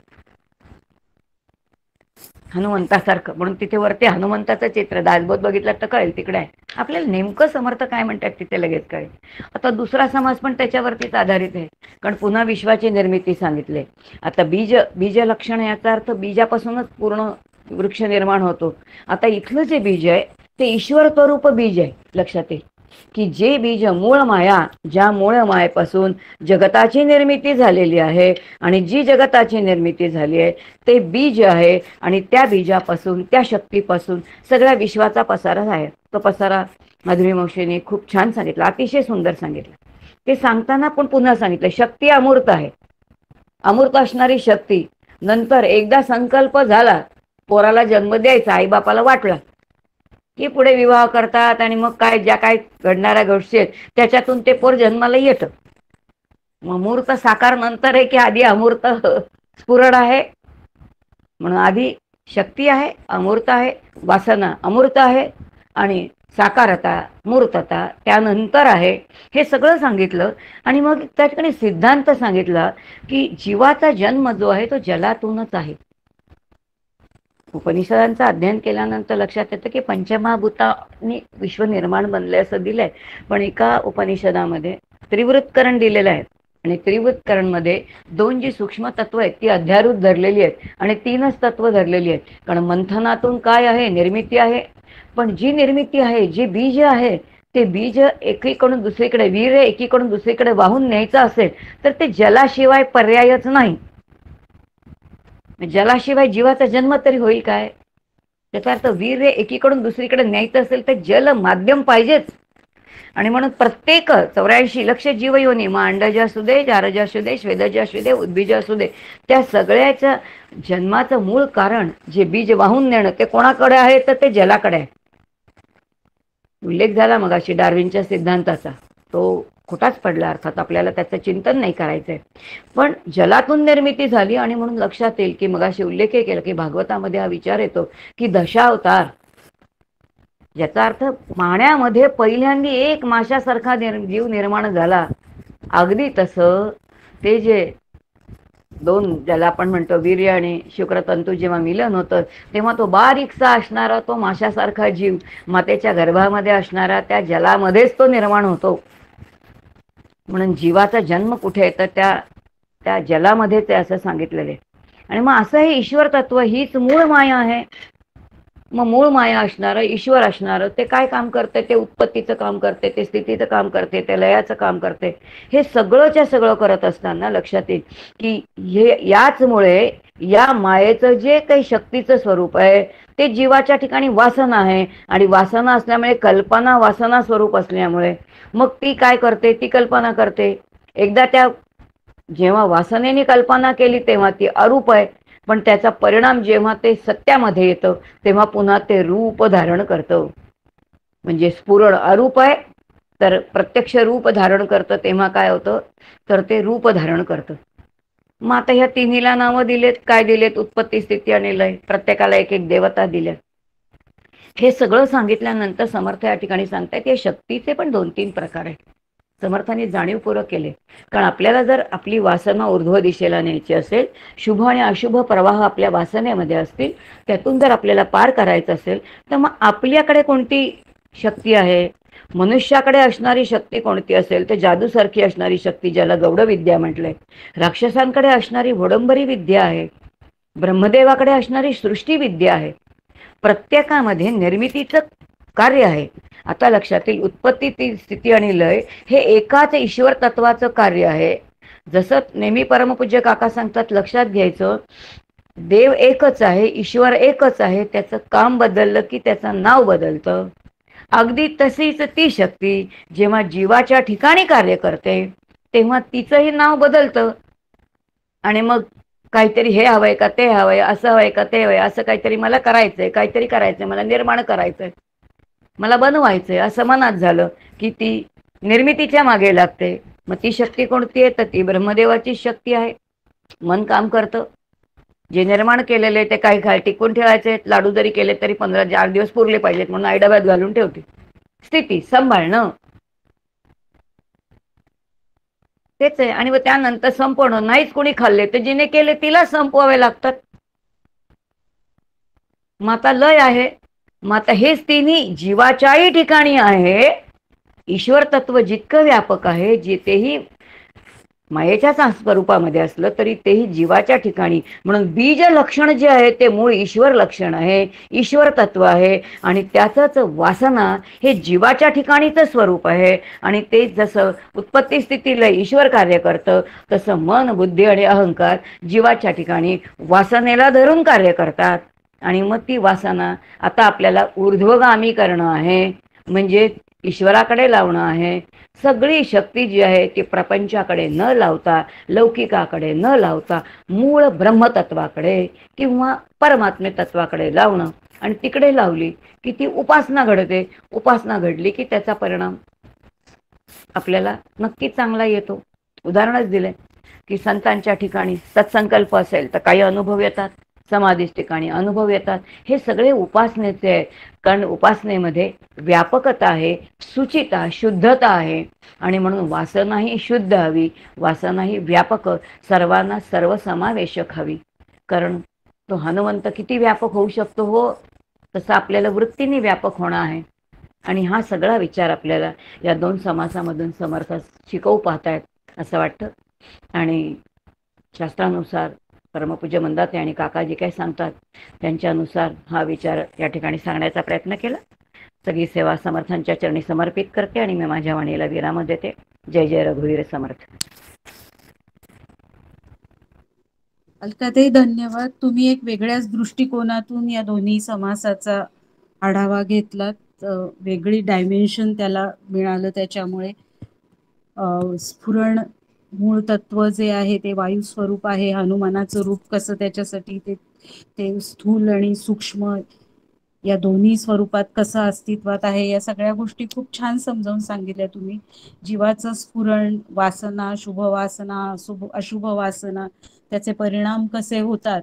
हनुमंतासारखं. म्हणून तिथे वरती हनुमंताचं चित्र दासबोध बघितलं तर कळेल तिकडे आहे. आपल्याला नेमकं समर्थ काय म्हणतात तिथे लगेच कळेल. आता दुसरा समास पण त्याच्यावरतीच आधारित आहे कारण पुन्हा विश्वाची निर्मिती सांगितली. आता बीज लक्षण याचा अर्थ बीजापासूनच पूर्ण वृक्ष निर्माण होतो. आता इथलं जे बीज आहे ते ईश्वर स्वरूप बीज आहे. लक्षात येईल की जे बीज मूळ माया, ज्या मूळ मायेपासून जगताची निर्मिती झालेली आहे आणि जी जगताची निर्मिती झाली आहे ते बीज आहे आणि त्या बीजापासून त्या शक्तीपासून सगळ्या विश्वाचा पसारा आहे. तो पसारा माधुरी मावशीने खूप छान सांगितला, अतिशय सुंदर सांगितलं. ते सांगताना पण पुन्हा सांगितलं शक्ती अमूर्त आहे. अमूर्त असणारी शक्ती नंतर एकदा संकल्प झाला, पोराला जन्म द्यायचा, आईबापाला वाटला की पुढे विवाह करतात आणि मग काय ज्या काय घडणाऱ्या गोष्टी आहेत त्याच्यातून ते पोर जन्माला येतं. मग मूर्त साकार नंतर आहे की आधी अमूर्त स्फुरण आहे. म्हणून आधी शक्ती आहे, अमूर्त आहे, वासना अमूर्त आहे आणि साकारता मूर्तता त्यानंतर आहे. हे सगळं सांगितलं आणि मग त्या ठिकाणी सिद्धांत सांगितला की जीवाचा जन्म जो आहे तो जलातूनच आहे. उपनिषदांचं अध्ययन केल्यानंतर लक्षात येतं की पंचमहाभूतांनी विश्व निर्माण बनले असं दिलंय. पण एका उपनिषदामध्ये त्रिवृत्करण दिलेलं आहे आणि त्रिवृत्करणमध्ये दोन जी सूक्ष्म तत्व आहेत ती अध्यारूत धरलेली आहेत आणि तीनच तत्व धरलेली आहेत. कारण मंथनातून काय आहे निर्मिती आहे, पण जी निर्मिती आहे जे बीज आहे ते बीज एकीकडून दुसरीकडे वीर एकीकडून दुसरीकडे वाहून न्यायचं असेल तर ते जलाशिवाय पर्यायच नाही. जलाशिवाय जीवाचा जन्म तरी होईल काय. त्याचा अर्थ वीर एकीकडून दुसरीकडे न्यायचं असेल तर जल माध्यम पाहिजेच. आणि म्हणून प्रत्येक 84 लक्ष जीवयोनी, मग अंडज असू दे, जारज असू दे, श्वेदज असू दे, उद्बीज असू दे, त्या सगळ्याच्या जन्माचं मूळ कारण जे बीज वाहून नेणं ते कोणाकडे आहे तर ते जलाकडे आहे. उल्लेख झाला मग अशी डार्विनच्या सिद्धांताचा, तो खोटाच पडला. अर्थात आपल्याला त्याचं चिंतन नाही करायचंय. पण जलातून निर्मिती झाली आणि म्हणून लक्षात येईल की मग अशी उल्लेख केला की भागवतामध्ये हा विचार येतो की दशावतार, याचा अर्थ पाण्यामध्ये पहिल्यांदा एक माशासारखा जीव निर्माण झाला. अगदी तसं ते जे दोन ज्याला आपण म्हणतो वीर्य आणि शुक्रतंतू जेव्हा मिलन होतं तेव्हा तो बारीकसा असणारा तो माशासारखा जीव मातेच्या गर्भामध्ये असणारा त्या जलामध्येच तो निर्माण होतो. म्हणून जीवाचा जन्म कुठे आहे तर त्या जलामध्येच आहे असं सांगितलेलं आहे. आणि मग असं हे ईश्वर तत्व हीच मूळ माया आहे. मग मूळ माया असणारं ईश्वर असणारं ते काय काम करते, ते उत्पत्तीचं काम करते, ते स्थितीचं काम करते, ते लयाचं काम करते. हे सगळंच्या सगळं करत असताना लक्षात येईल की याचमुळे या मायेचं जे काही शक्तीचं स्वरूप आहे ते जीवाच्या ठिकाणी वासना आहे आणि वासना असल्यामुळे कल्पना वासना स्वरूप असल्यामुळे मग ती काय करते, ती कल्पना करते. एकदा त्या जेव्हा वासनेने कल्पना केली तेव्हा ती अरूप आहे, पण त्याचा परिणाम जेव्हा ते सत्यामध्ये येतं तेव्हा पुन्हा ते रूप धारण करतं. म्हणजे स्फुरण अरूप आहे, तर प्रत्यक्ष रूप धारण करतं तेव्हा काय होतं, तर ते रूप धारण करतं. मग आता ह्या तिन्हीला नावं दिलेत, काय दिलेत, उत्पत्ती स्थिती आणि लय, प्रत्येकाला एक एक देवता दिल्या. हे सगळं सांगितल्यानंतर समर्थ या ठिकाणी सांगतायत या शक्तीचे पण 2-3 प्रकार आहेत. समर्थांनी जाणीवपूर्वक केले, कारण आपल्याला जर आपली वासना ऊर्ध्व दिशेला न्यायची असेल, शुभ आणि अशुभ प्रवाह आपल्या वासनेमध्ये असतील, त्यातून जर आपल्याला पार करायचं असेल, तर मग आपल्याकडे कोणती शक्ती आहे, मनुष्याकडे असणारी शक्ती कोणती असेल, तर जादूसारखी असणारी शक्ती ज्याला गौडविद्या म्हटलंय, राक्षसांकडे असणारी घोडंबरी विद्या आहे, ब्रह्मदेवाकडे असणारी सृष्टी विद्या आहे. प्रत्येकामध्ये निर्मितीचं कार्य आहे. आता लक्षात येईल, उत्पत्ती स्थिती आणि लय हे एकाच ईश्वर तत्वाचं कार्य आहे. जसं नेहमी परमपूज्य काका सांगतात, लक्षात घ्यायचं, देव एकच आहे, ईश्वर एकच आहे, त्याचं काम बदललं की त्याचं नाव बदलतं. अगदी तशीच ती शक्ती जेव्हा जीवाच्या ठिकाणी कार्य करते तेव्हा तिचंही नाव बदलतं. आणि मग काहीतरी हे हवंय का ते हवंय, असं हवंय का ते हवंय, असं काहीतरी मला करायचंय, काहीतरी करायचंय, मला निर्माण करायचंय, मला बनवायचंय, असं मनात झालं की ती निर्मितीच्या मागे लागते. मग ती शक्ती कोणती आहे, तर ती ब्रह्मदेवाची शक्ती आहे. मन काम करतं, जे निर्माण केलेले ते काही काळ टिकून ठेवायचे, लाडू जरी केले तरी 15-4 दिवस पुरले पाहिजेत म्हणून आई डब्यात घालून ठेवते. स्थिती सांभाळणं तेच आहे. आणि मग त्यानंतर संपवणं, नाहीच कोणी खाल्ले तर जिने केले तिला संपवावे लागतात. मग आता लय आहे, मग आता हेच तिन्ही जीवाच्याही ठिकाणी आहे. ईश्वर तत्व जितकं व्यापक आहे, जिथेही मायेच्या स्वरूपामध्ये असलं तरी तेही जीवाच्या ठिकाणी, म्हणून बीज लक्षण जे आहे ते मूळ ईश्वर लक्षण आहे, ईश्वर तत्व आहे. आणि त्याचंच वासना हे जीवाच्या ठिकाणीचं स्वरूप आहे. आणि ते जसं उत्पत्ती स्थितीला ईश्वर कार्य करतं, तसं मन, बुद्धी आणि अहंकार जीवाच्या ठिकाणी वासनेला धरून कार्य करतात. आणि मग ती वासना आता आपल्याला ऊर्ध्वगामी करणं आहे, म्हणजे ईश्वराकडे लावणं आहे. सगळी शक्ती जी आहे ती प्रपंचाकडे न लावता, लौकिकाकडे न लावता, मूळ ब्रह्मतत्वाकडे किंवा परमात्मे तत्वाकडे लावणं. आणि तिकडे लावली की ती उपासना घडते. उपासना घडली की त्याचा परिणाम आपल्याला नक्कीच चांगला येतो. उदाहरणच दिले की संतांच्या ठिकाणी सत्संकल्प असेल तर काही अनुभव येतात, समाधीच्या ठिकाणी अनुभव येतात. हे सगळे उपासनेचे आहे, कारण उपासनेमध्ये व्यापकता आहे, शुचिता, शुद्धता आहे. आणि म्हणून वासनाही शुद्ध हवी, वासनाही व्यापक, सर्वांना सर्वसमावेशक हवी. कारण तो हनुमंत किती व्यापक होऊ शकतो हो, तसं आपल्याला वृत्तीने व्यापक होणं आहे. आणि हा सगळा विचार आपल्याला या 2 समासामधून समर्थ शिकवू पाहतायत असं वाटतं. आणि शास्त्रानुसार परमपूज्य मंदाते आणि काका जे काही सांगतात त्यांच्यानुसार हा विचार या ठिकाणी सांगण्याचा प्रयत्न केला. सगळी सेवा समर्थांच्या चरणी समर्पित करते आणि मी माझ्या वाणीला विराम देते. जय जय रघुवीर समर्थ. अलकाताई धन्यवाद. तुम्ही एक वेगळ्याच दृष्टिकोनातून या दोन्ही समासाचा आढावा घेतलात. वेगळी डायमेन्शन त्याला मिळालं. त्याच्यामुळे स्फुरण मूळ तत्व जे आहे ते वायू स्वरूप आहे. हनुमानाचं रूप कसं त्याच्यासाठी ते स्थूल आणि सूक्ष्म या दोन्ही स्वरूपात कसं अस्तित्वात आहे, या सगळ्या गोष्टी खूप छान समजावून सांगितल्या तुम्ही. जीवाचं स्फुरण, वासना, शुभ वासना, अशुभ वासना, त्याचे परिणाम कसे होतात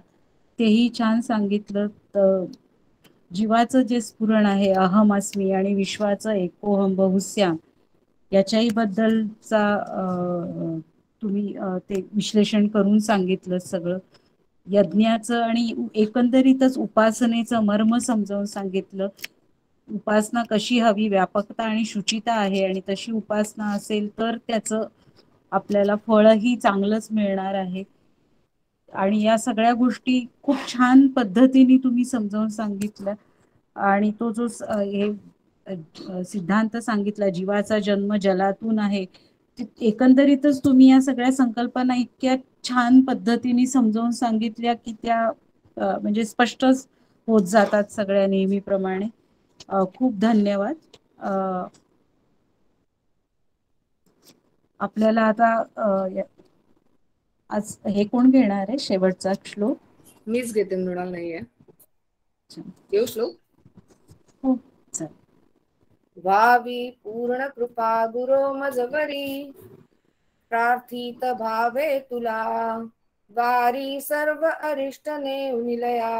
तेही छान सांगितलं. तर जीवाचं जे स्फुरण आहे अहम अस्मी आणि विश्वाचं एकोहम बहुस्याम याच्याही बद्दलचा तुम्ही ते विश्लेषण करून सांगितलं सगळं. यज्ञाचं आणि एकंदरीतच उपासनेचं मर्म समजावून सांगितलं. उपासना कशी हवी, व्यापकता आणि शुचिता आहे, आणि तशी उपासना असेल तर त्याचं आपल्याला फळही चांगलंच मिळणार आहे. आणि या सगळ्या गोष्टी खूप छान पद्धतीने तुम्ही समजावून सांगितल्या. आणि तो जो हे सिद्धांत सांगितला, जीवाचा जन्म जलातून आहे, एकंदरीतच तुम्ही या सगळ्या संकल्पना इतक्या छान पद्धतीने समजावून सांगितल्या की त्या म्हणजे स्पष्टच होत जातात सगळ्या नेहमीप्रमाणे. खूप धन्यवाद. आपल्याला आता आज हे कोण घेणार आहे शेवटचा श्लोक? मीच घेते, मृणाल नाहीये. येऊ श्लोक? हो चालेल. व्हावी पूर्ण कृपा गुरो मजवरी प्रार्थित भावे तुला वारी सर्व अरिष्ट नेऊ निलया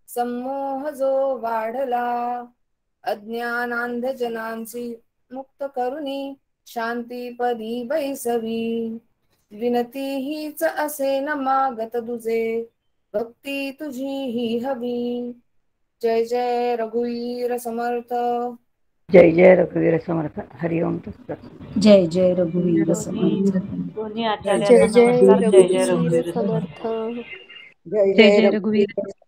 संमोह जो वाढला अज्ञानांधजनांची मुक्त करुणी शांतीपदी बैसवी विनती हीच असे न मागत तुझे भक्ती तुझी ही हवी जय जय रघुवीर समर्थ जय जय रघुवीर समर्थ. हरिओम तत्सत. जय जय रघुवीर समर्थ. दोन्ही जय जय आचार्यांना जय नमस्कार. जय जय रघुवीर रघुवीर समर्थ. समर्थ. जय जय जय जय रघुवीर रघुवीर